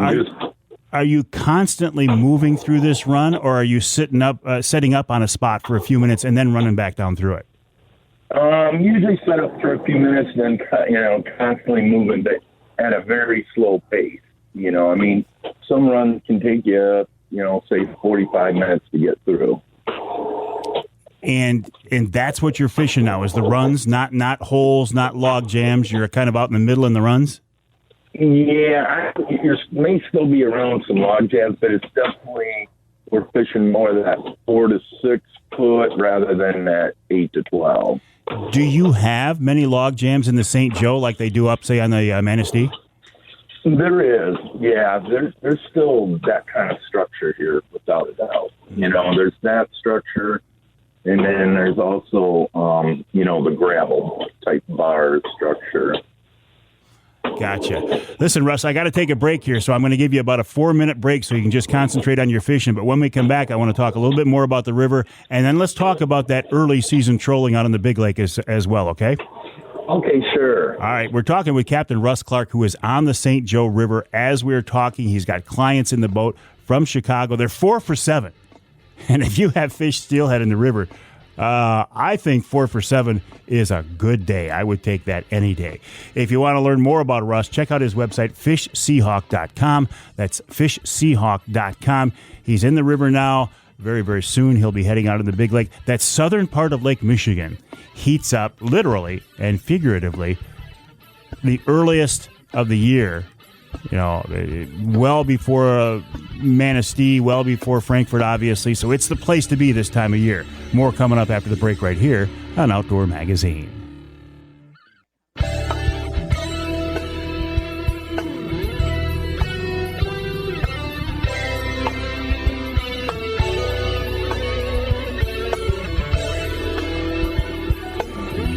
are you constantly moving through this run, or are you setting up on a spot for a few minutes and then running back down through it? Usually set up for a few minutes, then, constantly moving, but at a very slow pace. Some runs can take you, say 45 minutes to get through. And that's what you're fishing now, is the runs, not holes, not log jams. You're kind of out in the middle in the runs? Yeah, you may still be around some log jams, but it's definitely, we're fishing more that 4 to 6 foot rather than that 8 to 12. Do you have many log jams in the St. Joe like they do up, say, on the Manistee? There is, yeah. There's still that kind of structure here, without a doubt. There's that structure, and then there's also, the gravel type bar structure. Gotcha. Listen, Russ, I got to take a break here, so I'm going to give you about a 4-minute break so you can just concentrate on your fishing. But when we come back, I want to talk a little bit more about the river, and then let's talk about that early season trolling out in the Big Lake as well, okay? Okay, sure. All right, we're talking with Captain Russ Clark, who is on the St. Joe River. As we're talking, he's got clients in the boat from Chicago. They're 4 for 7. And if you have fished steelhead in the river, I think 4 for 7 is a good day. I would take that any day. If you want to learn more about Russ, check out his website, fishseahawk.com. That's fishseahawk.com. He's in the river now. Very, very soon, he'll be heading out in the Big Lake. That southern part of Lake Michigan heats up literally and figuratively the earliest of the year, well before Manistee, well before Frankfurt, obviously. So it's the place to be this time of year. More coming up after the break right here on Outdoor Magazine.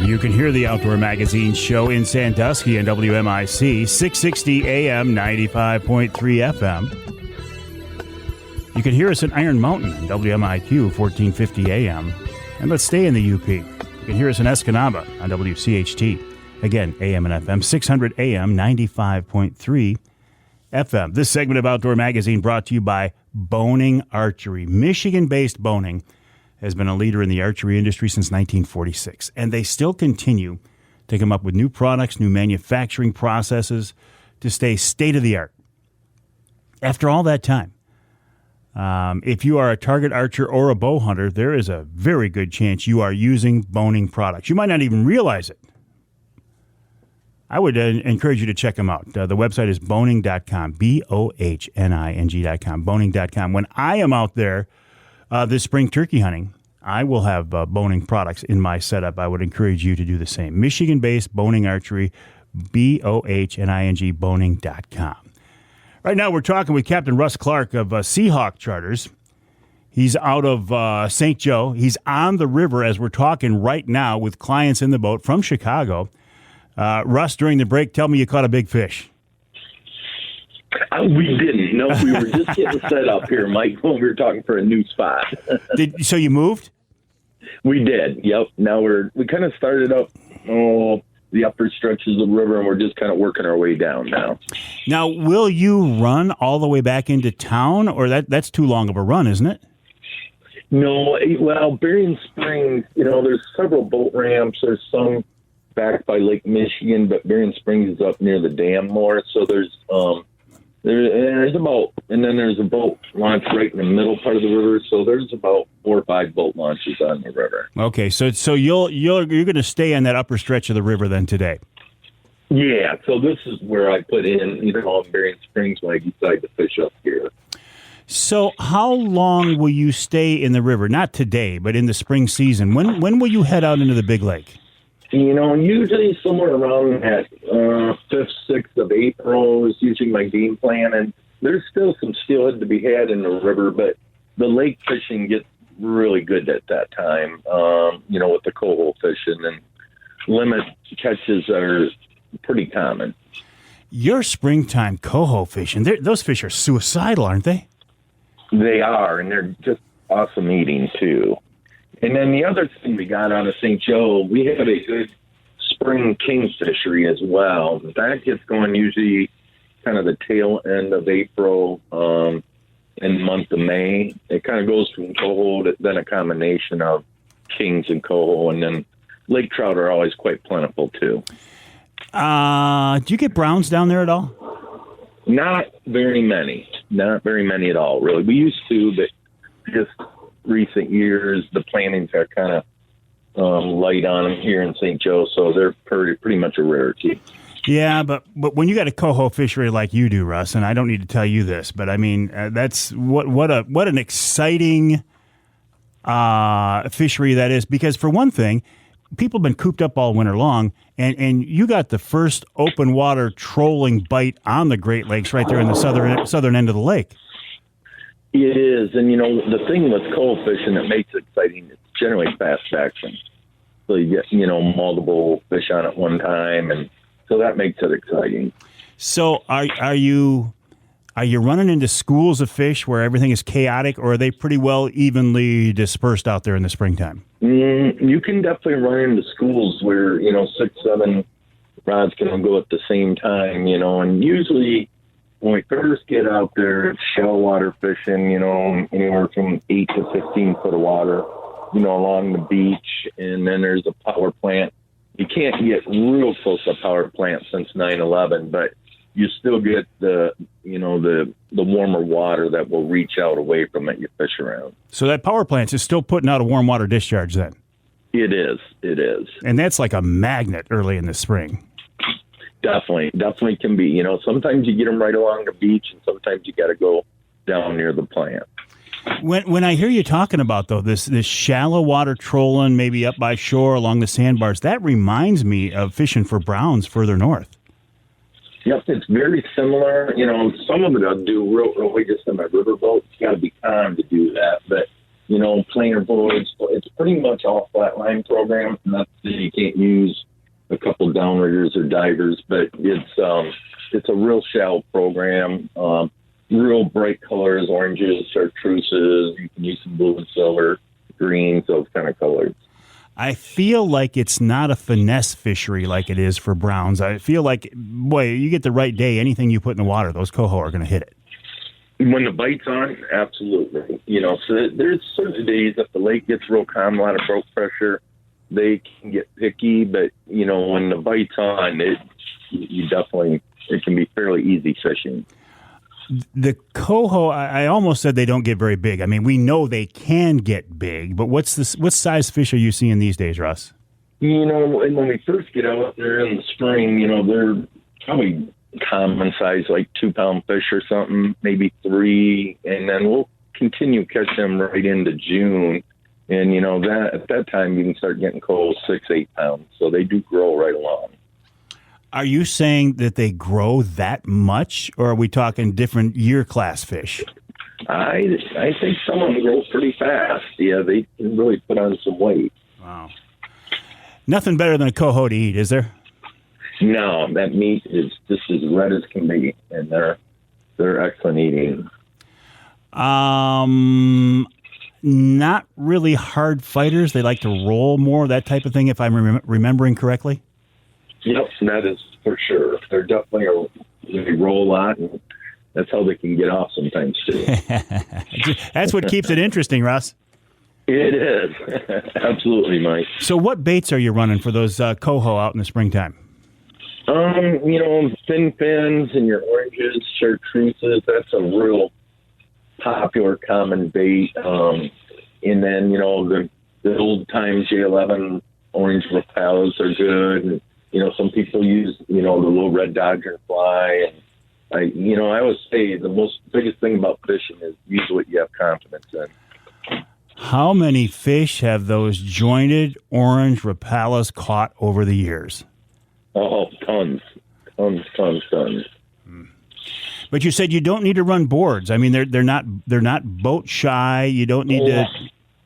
You can hear the Outdoor Magazine show in Sandusky and WMIC, 660 AM, 95.3 FM. You can hear us in Iron Mountain, WMIQ, 1450 AM. And let's stay in the UP. You can hear us in Escanaba on WCHT. Again, AM and FM, 600 AM, 95.3 FM. This segment of Outdoor Magazine brought to you by Boning Archery. Michigan-based Boning has been a leader in the archery industry since 1946, and they still continue to come up with new products, new manufacturing processes to stay state-of-the-art. After all that time, if you are a target archer or a bow hunter, there is a very good chance you are using Boning products. You might not even realize it. I would encourage you to check them out. The website is boning.com, BOHNING.com, boning.com. When I am out there this spring turkey hunting, I will have Boning products in my setup. I would encourage you to do the same. Michigan-based Boning Archery, BOHNING, boning.com. Right now we're talking with Captain Russ Clark of Seahawk Charters. He's out of St. Joe. He's on the river as we're talking right now with clients in the boat from Chicago. Russ, during the break, tell me you caught a big fish. We didn't. No, we were just getting set up here, Mike, when we were talking for a new spot. So you moved? We did, yep. Now we kind of started up the upper stretches of the river, and we're just kind of working our way down now. Now, will you run all the way back into town, or that's too long of a run, isn't it? No, well, Berrien Springs, there's several boat ramps. There's some back by Lake Michigan, but Berrien Springs is up near the dam more, so there's a boat launch right in the middle part of the river. So there's about 4 or 5 boat launches on the river. Okay, so you're going to stay on that upper stretch of the river then today. Yeah, so this is where I put in, on Berrien Springs when I decide to fish up here. So how long will you stay in the river? Not today, but in the spring season. When will you head out into the big lake? Usually somewhere around that 5th, 6th of April is usually my game plan. And there's still some steelhead to be had in the river, but the lake fishing gets really good at that time, with the coho fishing. And limit catches are pretty common. Your springtime coho fishing, those fish are suicidal, aren't they? They are, and they're just awesome eating, too. And then the other thing we got out of St. Joe, we have a good spring king fishery as well. That gets going usually kind of the tail end of April and month of May. It kind of goes from coho to then a combination of kings and coho, and then lake trout are always quite plentiful too. Do you get browns down there at all? Not very many. Not very many at all, really. We used to, but just recent years, the plantings are kind of light on them here in St. Joe, so they're pretty much a rarity. Yeah, but when you got a coho fishery like you do, Russ, and I don't need to tell you this, but I mean that's what an exciting fishery that is. Because for one thing, people have been cooped up all winter long, and you got the first open water trolling bite on the Great Lakes right there in the southern end of the lake. It is, and the thing with coho fishing that makes it exciting, it's generally fast action. So you get multiple fish on at one time, and so that makes it exciting. So are you running into schools of fish where everything is chaotic, or are they pretty well evenly dispersed out there in the springtime? You can definitely run into schools where 6, 7 rods can go at the same time, and usually when we first get out there, it's shallow water fishing, anywhere from 8 to 15 foot of water, along the beach. And then there's a power plant. You can't get real close to a power plant since 9/11, but you still get the warmer water that will reach out away from it you fish around. So that power plant is still putting out a warm water discharge then? It is. And that's like a magnet early in the spring. Definitely can be. Sometimes you get them right along the beach, and sometimes you got to go down near the plant. When I hear you talking about, though, this shallow water trolling, maybe up by shore along the sandbars, that reminds me of fishing for browns further north. Yep, it's very similar. You know, some of it I'll do real just in my riverboat. It's got to be calm to do that. But, you know, planer boards, it's pretty much all flatline programs. Not that you can't use a couple downriggers or divers, but it's a real shallow program. Real bright colors, oranges, chartreuses. You can use some blue and silver, greens, those kind of colors. I feel like it's not a finesse fishery like it is for browns. I feel like, boy, you get the right day, anything you put in the water, those coho are going to hit it. When the bite's on, absolutely. You know, so there's certain days if the lake gets real calm, a lot of broke pressure, they can get picky. But, you know, when the bite's on, it can be fairly easy fishing. The coho, I almost said they don't get very big. I mean, we know they can get big, but what size fish are you seeing these days, Russ? You know, when we first get out there in the spring, you know, they're probably common size, like 2-pound fish or something, maybe 3, and then we'll continue to catch them right into June. And, you know, that at that time you can start getting coho 6-8 pounds, so they do grow right along. Are you saying that they grow that much, or are we talking different year class fish? I think some of them grow pretty fast. Yeah, they can really put on some weight. Wow. Nothing better than a coho to eat, is there? No, that meat is just as red as can be, and they're excellent eating. Not really hard fighters. They like to roll more, that type of thing, if I'm remembering correctly. Yep, that is for sure. They're definitely they roll a lot, and that's how they can get off sometimes too. That's what keeps it interesting, Russ. It is. Absolutely, Mike. So what baits are you running for those coho out in the springtime? You know, thin fins and your oranges, chartreuses, that's a real popular common bait. And then, you know, the old time J11 orange rapalas are good. And, you know, some people use, you know, the little red dodger fly. And I always say the biggest thing about fishing is use what you have confidence in. How many fish have those jointed orange rapalas caught over the years? Oh, tons. But you said you don't need to run boards. I mean, they're not boat shy. You don't need to.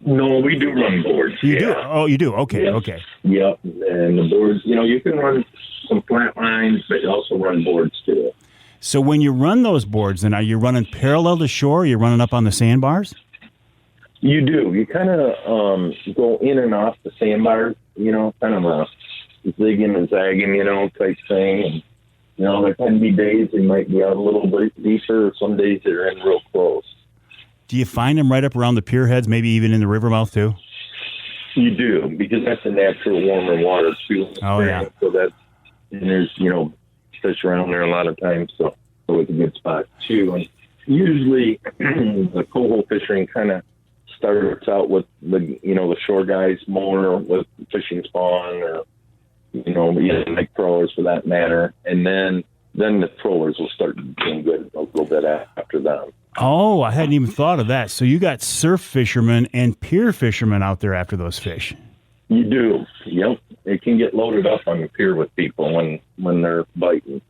No, we do run boards. You do? Oh, you do? Okay, yep. Okay. Yep, and the boards, you know, you can run some flat lines, but you also run boards too. So when you run those boards, then are you running parallel to shore? Or are you running up on the sandbars? You do. You kind of go in and off the sandbars, you know, kind of a zigging and zagging, you know, type thing. And, you know, there can be days they might be out a little bit deeper, or some days they're in real close. Do you find them right up around the pier heads, maybe even in the river mouth too? You do, because that's a natural warmer water too. Oh, yeah. So and there's, you know, fish around there a lot of times, so it's a good spot too. And usually the coho fishing kind of starts out with the shore guys more with fishing spawn or, you know, Nick Grillos for that matter. And then the trollers will start doing good a little bit after them. Oh, I hadn't even thought of that. So you got surf fishermen and pier fishermen out there after those fish. You do. Yep. It can get loaded up on the pier with people when they're biting.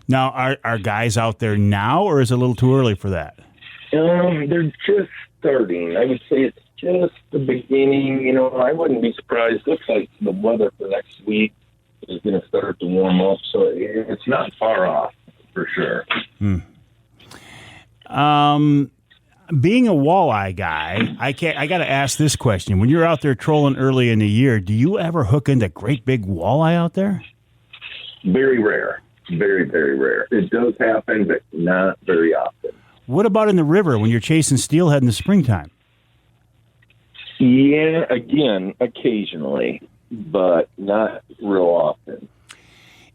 Now, are guys out there now, or is it a little too early for that? They're just starting. I would say it's just the beginning. You know, I wouldn't be surprised. Looks like the weather for next week is going to start to warm up, so it's not far off for sure. Being a walleye guy, I got to ask this question. When you're out there trolling early in the year, do you ever hook into great big walleye out there? Very rare. Very, very rare. It does happen, but not very often. What about in the river when you're chasing steelhead in the springtime? Yeah, again, occasionally, but not real often.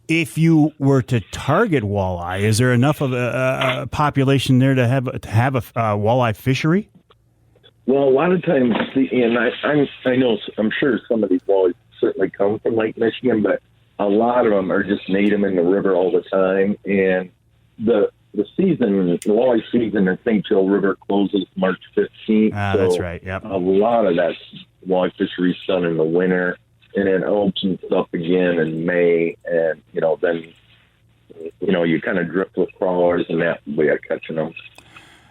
If you were to target walleye, is there enough of a population there to have a walleye fishery? Well, a lot of times, and I'm sure some of these walleyes certainly come from Lake Michigan, but a lot of them are just native in the river all the time. And the the walleye season in St. Joe River closes March 15th. So that's right. Yep. A lot of that walleye fishery is done in the winter, and it opens up again in May, and then you kind of drift with crawlers and that way of catching them.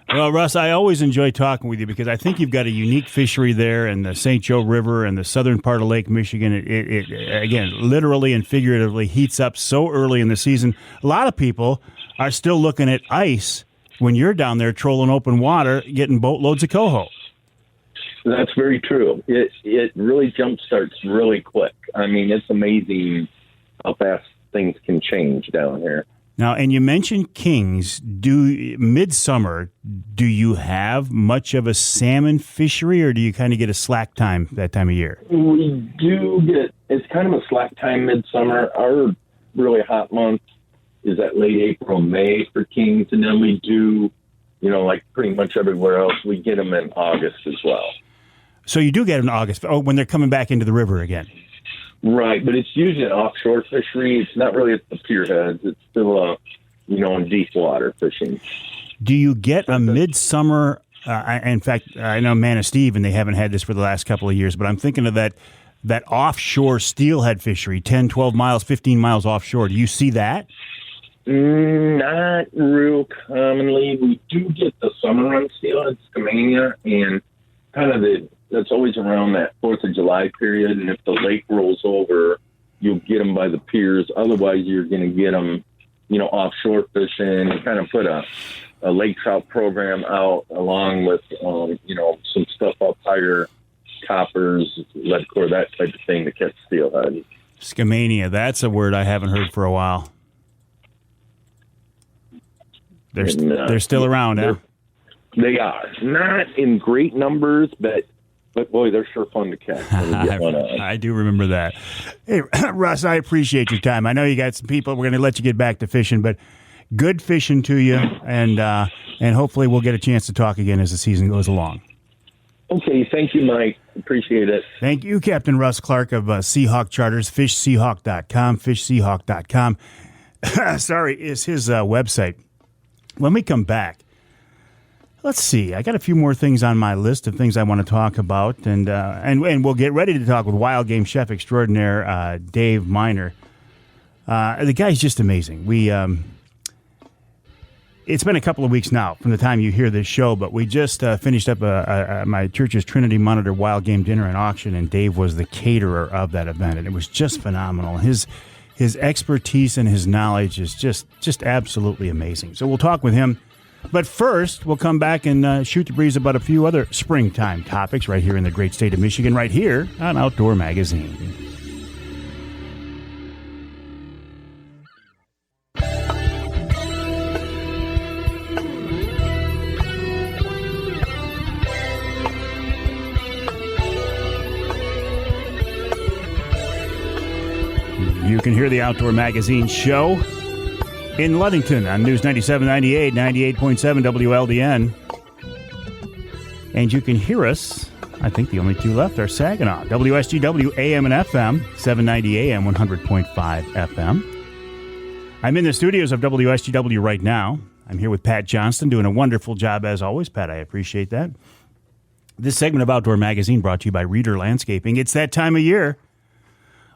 Well, Russ, I always enjoy talking with you because I think you've got a unique fishery there in the St. Joe River and the southern part of Lake Michigan. It again, literally and figuratively heats up so early in the season. A lot of people are still looking at ice when you're down there trolling open water, getting boatloads of coho. That's very true. It really jumpstarts really quick. I mean, it's amazing how fast things can change down here. Now, and you mentioned kings. Midsummer, do you have much of a salmon fishery, or do you kind of get a slack time that time of year? We do it's kind of a slack time midsummer. Our really hot month is at late April, May for kings, and then we do, like pretty much everywhere else, we get them in August as well. So you do get them in August, when they're coming back into the river again. Right, but it's usually an offshore fishery. It's not really at the pier heads. It's still, in deep water fishing. Do you get a midsummer? In fact, I know Manistee, and they haven't had this for the last couple of years, but I'm thinking of that offshore steelhead fishery, 10, 12 miles, 15 miles offshore. Do you see that? Not real commonly. We do get the summer run steelhead, Skamania, and kind of that's always around that 4th of July period, and if the lake rolls over, you'll get them by the piers. Otherwise, you're going to get them, offshore fishing, and kind of put a lake trout program out along with, some stuff up higher, coppers, lead core, that type of thing to catch steelhead. Skamania, that's a word I haven't heard for a while. They're still around, huh? They are. Not in great numbers, but boy, they're sure fun to catch. I do remember that. Hey, Russ, I appreciate your time. I know you got some people. We're going to let you get back to fishing, but good fishing to you, and hopefully we'll get a chance to talk again as the season goes along. Okay, thank you, Mike. Appreciate it. Thank you, Captain Russ Clark of Seahawk Charters, fishseahawk.com, fishseahawk.com. Sorry, is his website. When we come back, let's see. I got a few more things on my list of things I want to talk about, and we'll get ready to talk with wild game chef extraordinaire Dave Minar. The guy's just amazing. It's been a couple of weeks now from the time you hear this show, but we just finished up my church's Trinity Monitor wild game dinner and auction, and Dave was the caterer of that event, and it was just phenomenal. His expertise and his knowledge is just absolutely amazing. So we'll talk with him. But first, we'll come back and shoot the breeze about a few other springtime topics right here in the great state of Michigan, right here on Outdoor Magazine. You can hear the Outdoor Magazine show in Ludington on News 97.98, 98.7 WLDN. And you can hear us, I think the only two left are Saginaw, WSGW AM and FM, 790 AM, 100.5 FM. I'm in the studios of WSGW right now. I'm here with Pat Johnston, doing a wonderful job as always. Pat, I appreciate that. This segment of Outdoor Magazine brought to you by Reader Landscaping. It's that time of year.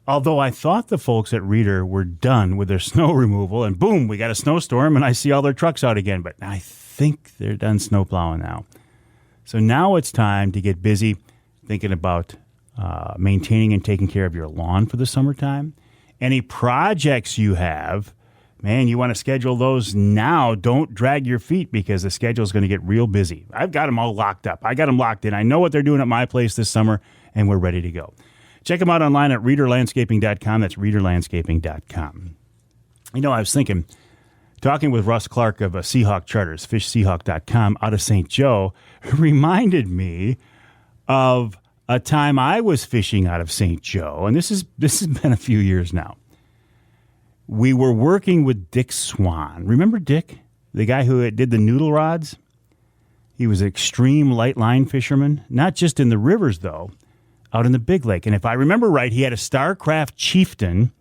Although I thought the folks at Reader were done with their snow removal, and boom, we got a snowstorm, and I see all their trucks out again. But I think they're done snow plowing now. So now it's time to get busy thinking about maintaining and taking care of your lawn for the summertime. Any projects you have, man, you want to schedule those now. Don't drag your feet because the schedule is going to get real busy. I've got them all locked up. I got them locked in. I know what they're doing at my place this summer, and we're ready to go. Check them out online at readerlandscaping.com. That's readerlandscaping.com. I was thinking, talking with Russ Clark of Seahawk Charters, fishseahawk.com out of St. Joe, reminded me of a time I was fishing out of St. Joe, and this has been a few years now. We were working with Dick Swan. Remember Dick, the guy who did the noodle rods? He was an extreme light line fisherman, not just in the rivers, though, out in the big lake. And if I remember right, he had a Starcraft Chieftain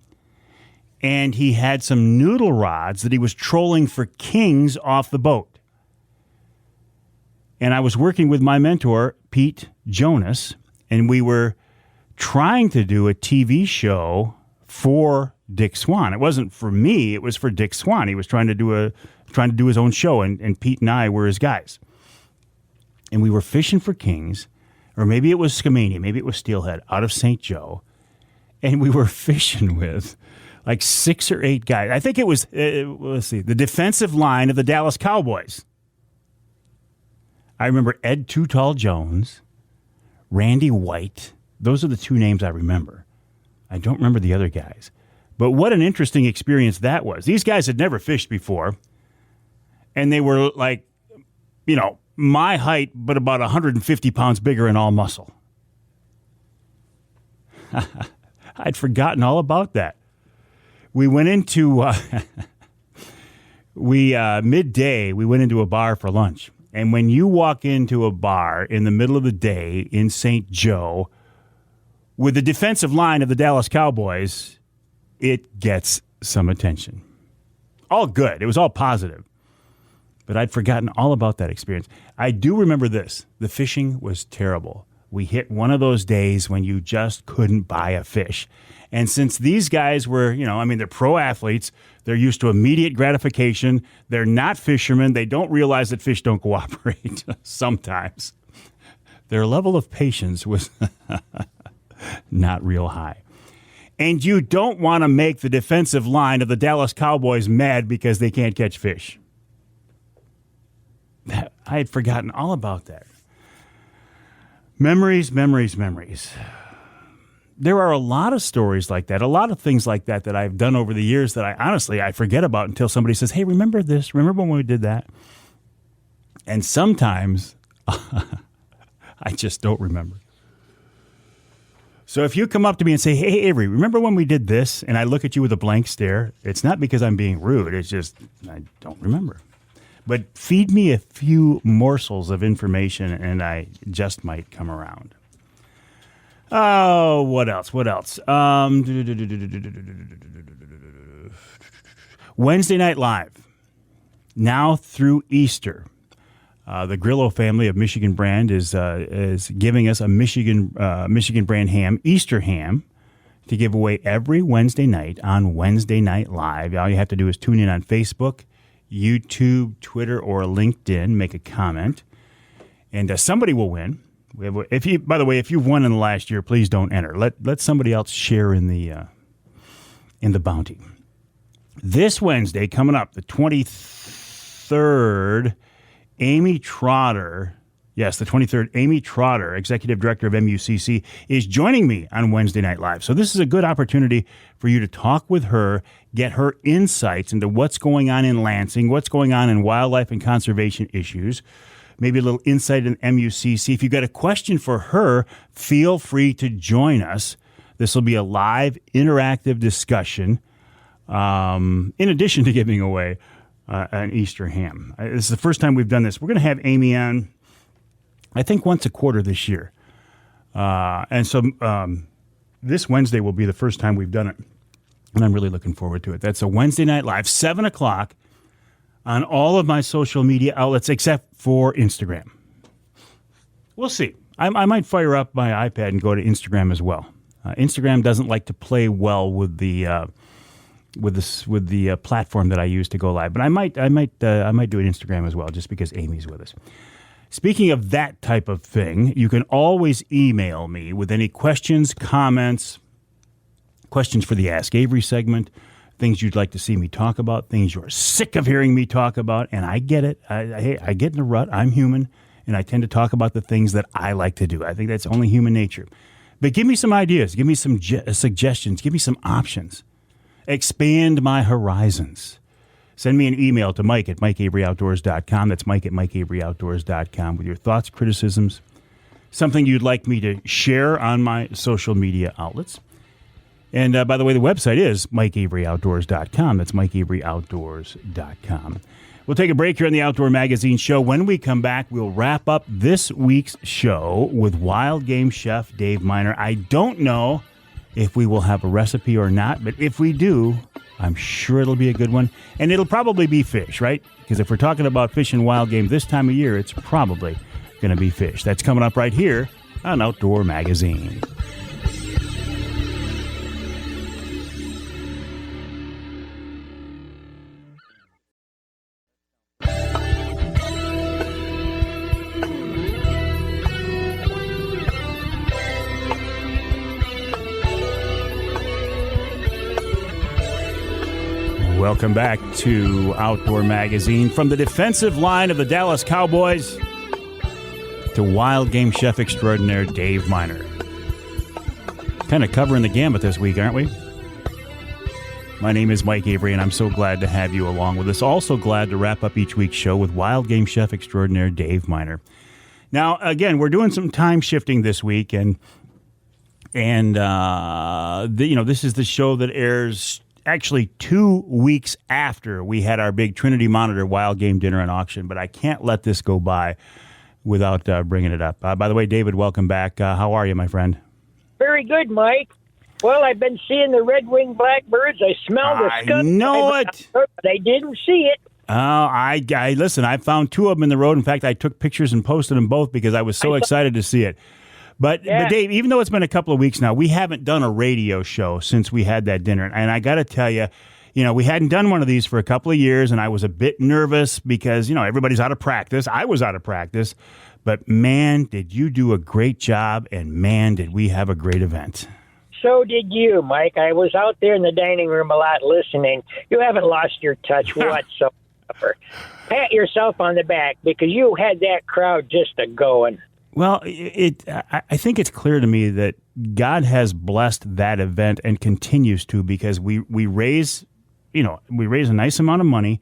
and he had some noodle rods that he was trolling for kings off the boat. And I was working with my mentor, Pete Jonas, and we were trying to do a TV show for Dick Swan. It wasn't for me, it was for Dick Swan. He was trying to do his own show, and Pete and I were his guys. And we were fishing for kings, or maybe it was Skamania, maybe it was steelhead, out of St. Joe. And we were fishing with like 6 or 8 guys. I think it was, the defensive line of the Dallas Cowboys. I remember Ed Too Tall Jones, Randy White. Those are the 2 names I remember. I don't remember the other guys. But what an interesting experience that was. These guys had never fished before, and they were like, my height, but about 150 pounds bigger and all muscle. I'd forgotten all about that. We went into, midday, we went into a bar for lunch. And when you walk into a bar in the middle of the day in St. Joe with the defensive line of the Dallas Cowboys, it gets some attention. All good. It was all positive. But I'd forgotten all about that experience. I do remember this. The fishing was terrible. We hit one of those days when you just couldn't buy a fish. And since these guys were, they're pro athletes, they're used to immediate gratification. They're not fishermen. They don't realize that fish don't cooperate sometimes. Their level of patience was not real high. And you don't want to make the defensive line of the Dallas Cowboys mad because they can't catch fish. I had forgotten all about that. Memories. There are a lot of stories like that, a lot of things like that I've done over the years that I forget about until somebody says, hey, remember this? Remember when we did that? And sometimes I just don't remember. So if you come up to me and say, hey, Avery, remember when we did this? And I look at you with a blank stare, it's not because I'm being rude. It's just I don't remember. But feed me a few morsels of information and I just might come around. Oh, what else? Wednesday Night Live. Now through Easter. The Grillo family of Michigan brand is giving us a Michigan brand ham, Easter ham, to give away every Wednesday night on Wednesday Night Live. All you have to do is tune in on Facebook, YouTube, Twitter, or LinkedIn. Make a comment, and somebody will win. By the way, if you've won in the last year, please don't enter. Let somebody else share in the bounty. This Wednesday, coming up, the 23rd, Amy Trotter, yes, the 23rd, Amy Trotter, Executive Director of MUCC, is joining me on Wednesday Night Live. So this is a good opportunity for you to talk with her, get her insights into what's going on in Lansing, what's going on in wildlife and conservation issues, maybe a little insight in MUCC. If you've got a question for her, feel free to join us. This will be a live, interactive discussion, in addition to giving away an Easter ham. This is the first time we've done this. We're going to have Amy on, I think, once a quarter this year. And so this Wednesday will be the first time we've done it. And I'm really looking forward to it. That's a Wednesday Night Live, 7 o'clock on all of my social media outlets except for Instagram. We'll see. I might fire up my iPad and go to Instagram as well. Instagram doesn't like to play well with the platform that I use to go live, but I might do it Instagram as well, just because Amy's with us. Speaking of that type of thing, you can always email me with any questions, comments, questions for the Ask Avery segment, things you'd like to see me talk about, things you're sick of hearing me talk about, and I get it. I get in a rut. I'm human, and I tend to talk about the things that I like to do. I think that's only human nature. But give me some ideas. Give me some suggestions. Give me some options. Expand my horizons. Send me an email to Mike at MikeAveryOutdoors.com. That's Mike at MikeAveryOutdoors.com with your thoughts, criticisms, something you'd like me to share on my social media outlets. And by the way, the website is MikeAveryOutdoors.com. That's MikeAveryOutdoors.com. We'll take a break here on the Outdoor Magazine show. When we come back, we'll wrap up this week's show with wild game chef Dave Minar. I don't know if we will have a recipe or not. But if we do, I'm sure it'll be a good one. And it'll probably be fish, right? Because if we're talking about fish and wild game this time of year, it's probably going to be fish. That's coming up right here on Outdoor Magazine. Welcome back to Outdoor Magazine. From the defensive line of the Dallas Cowboys to wild game chef extraordinaire Dave Minar. Kind of covering the gambit this week, aren't we? My name is Mike Avery, and I'm so glad to have you along with us. Also glad to wrap up each week's show with wild game chef extraordinaire Dave Minar. Now, again, we're doing some time shifting this week, and this is the show that airs actually 2 weeks after we had our big Trinity Monitor wild game dinner and auction, but I can't let this go by without bringing it up. By the way, David, welcome back. How are you, my friend? Very good, Mike. Well, I've been seeing the red-winged blackbirds. I smell the skunk. I know it. But I didn't see it. Oh, I listen, I found 2 of them in the road. In fact, I took pictures and posted them both because I was so excited to see it. But Dave, even though it's been a couple of weeks now, we haven't done a radio show since we had that dinner. And I got to tell you, we hadn't done one of these for a couple of years, and I was a bit nervous because, everybody's out of practice. I was out of practice. But, man, did you do a great job, and, man, did we have a great event. So did you, Mike. I was out there in the dining room a lot listening. You haven't lost your touch whatsoever. Pat yourself on the back because you had that crowd just a-going. Well, I think it's clear to me that God has blessed that event and continues to because we raise a nice amount of money.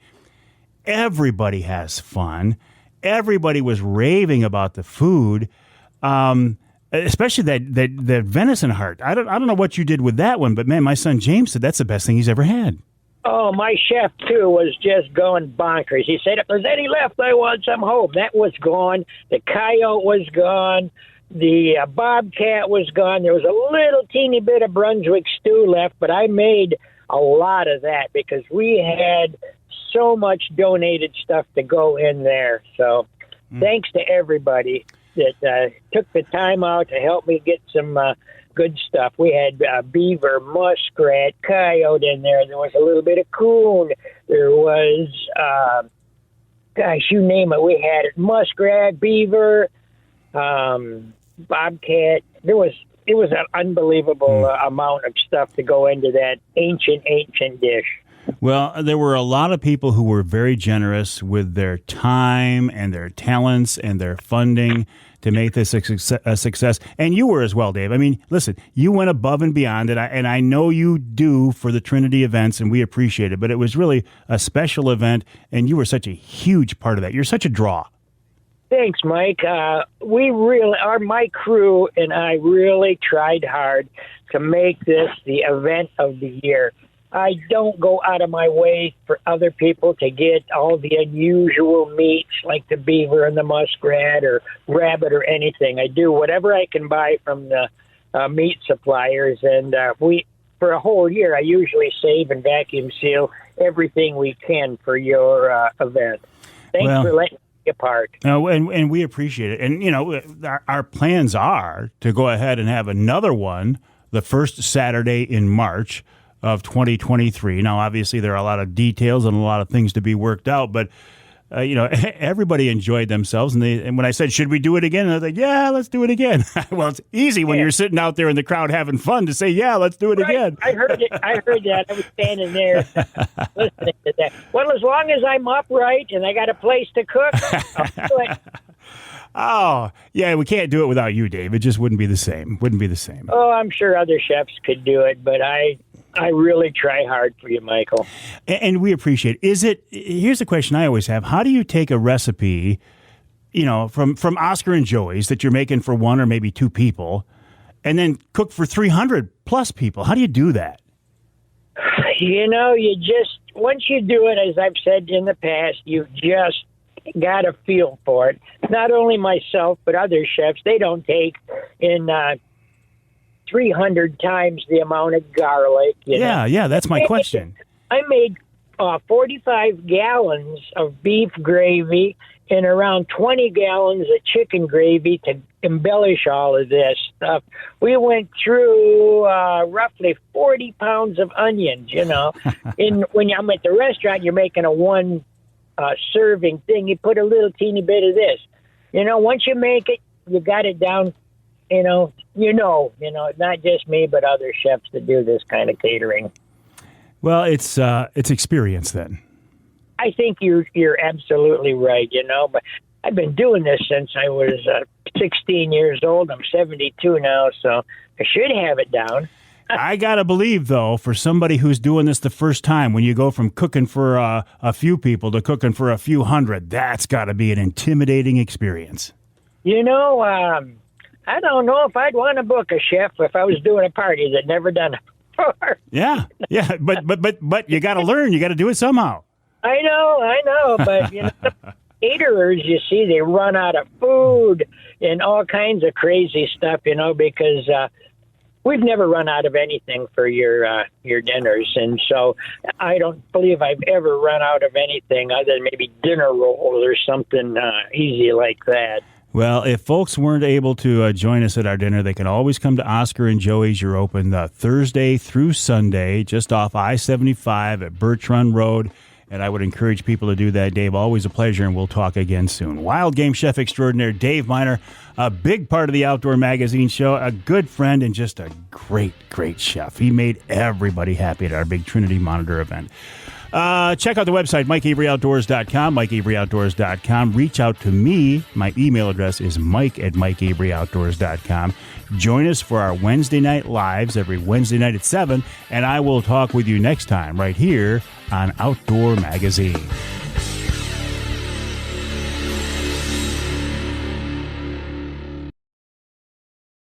Everybody has fun. Everybody was raving about the food, especially that venison heart. I don't know what you did with that one, but man, my son James said that's the best thing he's ever had. Oh, my chef, too, was just going bonkers. He said, if there's any left, I want some home. That was gone. The coyote was gone. The bobcat was gone. There was a little teeny bit of Brunswick stew left, but I made a lot of that because we had so much donated stuff to go in there. So thanks to everybody that took the time out to help me get some good stuff. We had beaver, muskrat, coyote in there. There was a little bit of coon. There was, you name it. We had it. Muskrat, beaver, bobcat. It was an unbelievable amount of stuff to go into that ancient dish. Well, there were a lot of people who were very generous with their time and their talents and their funding to make this a success. And you were as well, Dave. I mean, listen, you went above and beyond, and I know you do for the Trinity events, and we appreciate it. But it was really a special event, and you were such a huge part of that. You're such a draw. Thanks, Mike. My crew and I really tried hard to make this the event of the year. I don't go out of my way for other people to get all the unusual meats like the beaver and the muskrat or rabbit or anything. I do whatever I can buy from the meat suppliers, and for a whole year, I usually save and vacuum seal everything we can for your event. Thanks for letting me be a part. And we appreciate it. And, our plans are to go ahead and have another one the first Saturday in March of 2023. Now, obviously, there are a lot of details and a lot of things to be worked out, but everybody enjoyed themselves. And when I said, should we do it again? I was like, yeah, let's do it again. Well, it's easy when you're sitting out there in the crowd having fun to say, yeah, let's do it again. I heard it. I heard that. I was standing there listening to that. Well, as long as I'm upright and I got a place to cook, I'll do it. Oh, yeah, we can't do it without you, Dave. It just wouldn't be the same. Oh, I'm sure other chefs could do it, but I really try hard for you, Michael. And we appreciate it. Here's the question I always have. How do you take a recipe, from Oscar and Joey's that you're making for one or maybe two people and then cook for 300 plus people? How do you do that? You just, once you do it, as I've said in the past, you just got a feel for it. Not only myself, but other chefs, they don't take in 300 times the amount of garlic. Yeah, that's my question. I made 45 gallons of beef gravy and around 20 gallons of chicken gravy to embellish all of this stuff. We went through roughly 40 pounds of onions, when I'm at the restaurant, you're making a one serving thing. You put a little teeny bit of this. Once you make it, you got it down. Not just me, but other chefs that do this kind of catering. Well, it's experience then. I think you're absolutely right. But I've been doing this since I was 16 years old. I'm 72 now, so I should have it down. I gotta believe, though, for somebody who's doing this the first time, when you go from cooking for a few people to cooking for a few hundred, that's got to be an intimidating experience. I don't know if I'd want to book a chef if I was doing a party that never done it before. Yeah, but you got to learn. You got to do it somehow. I know, but the caterers, you see, they run out of food and all kinds of crazy stuff, because we've never run out of anything for your dinners, and so I don't believe I've ever run out of anything other than maybe dinner rolls or something easy like that. Well, if folks weren't able to join us at our dinner, they can always come to Oscar and Joey's. You're open Thursday through Sunday, just off I-75 at Birch Run Road. And I would encourage people to do that, Dave. Always a pleasure, and we'll talk again soon. Wild Game Chef Extraordinaire Dave Minar, a big part of the Outdoor Magazine show, a good friend, and just a great, great chef. He made everybody happy at our big Trinity Monitor event. Check out the website, MikeAveryOutdoors.com, MikeAveryOutdoors.com. Reach out to me. My email address is Mike@MikeAveryOutdoors.com. Join us for our Wednesday night lives every Wednesday night at 7, and I will talk with you next time right here on Outdoor Magazine.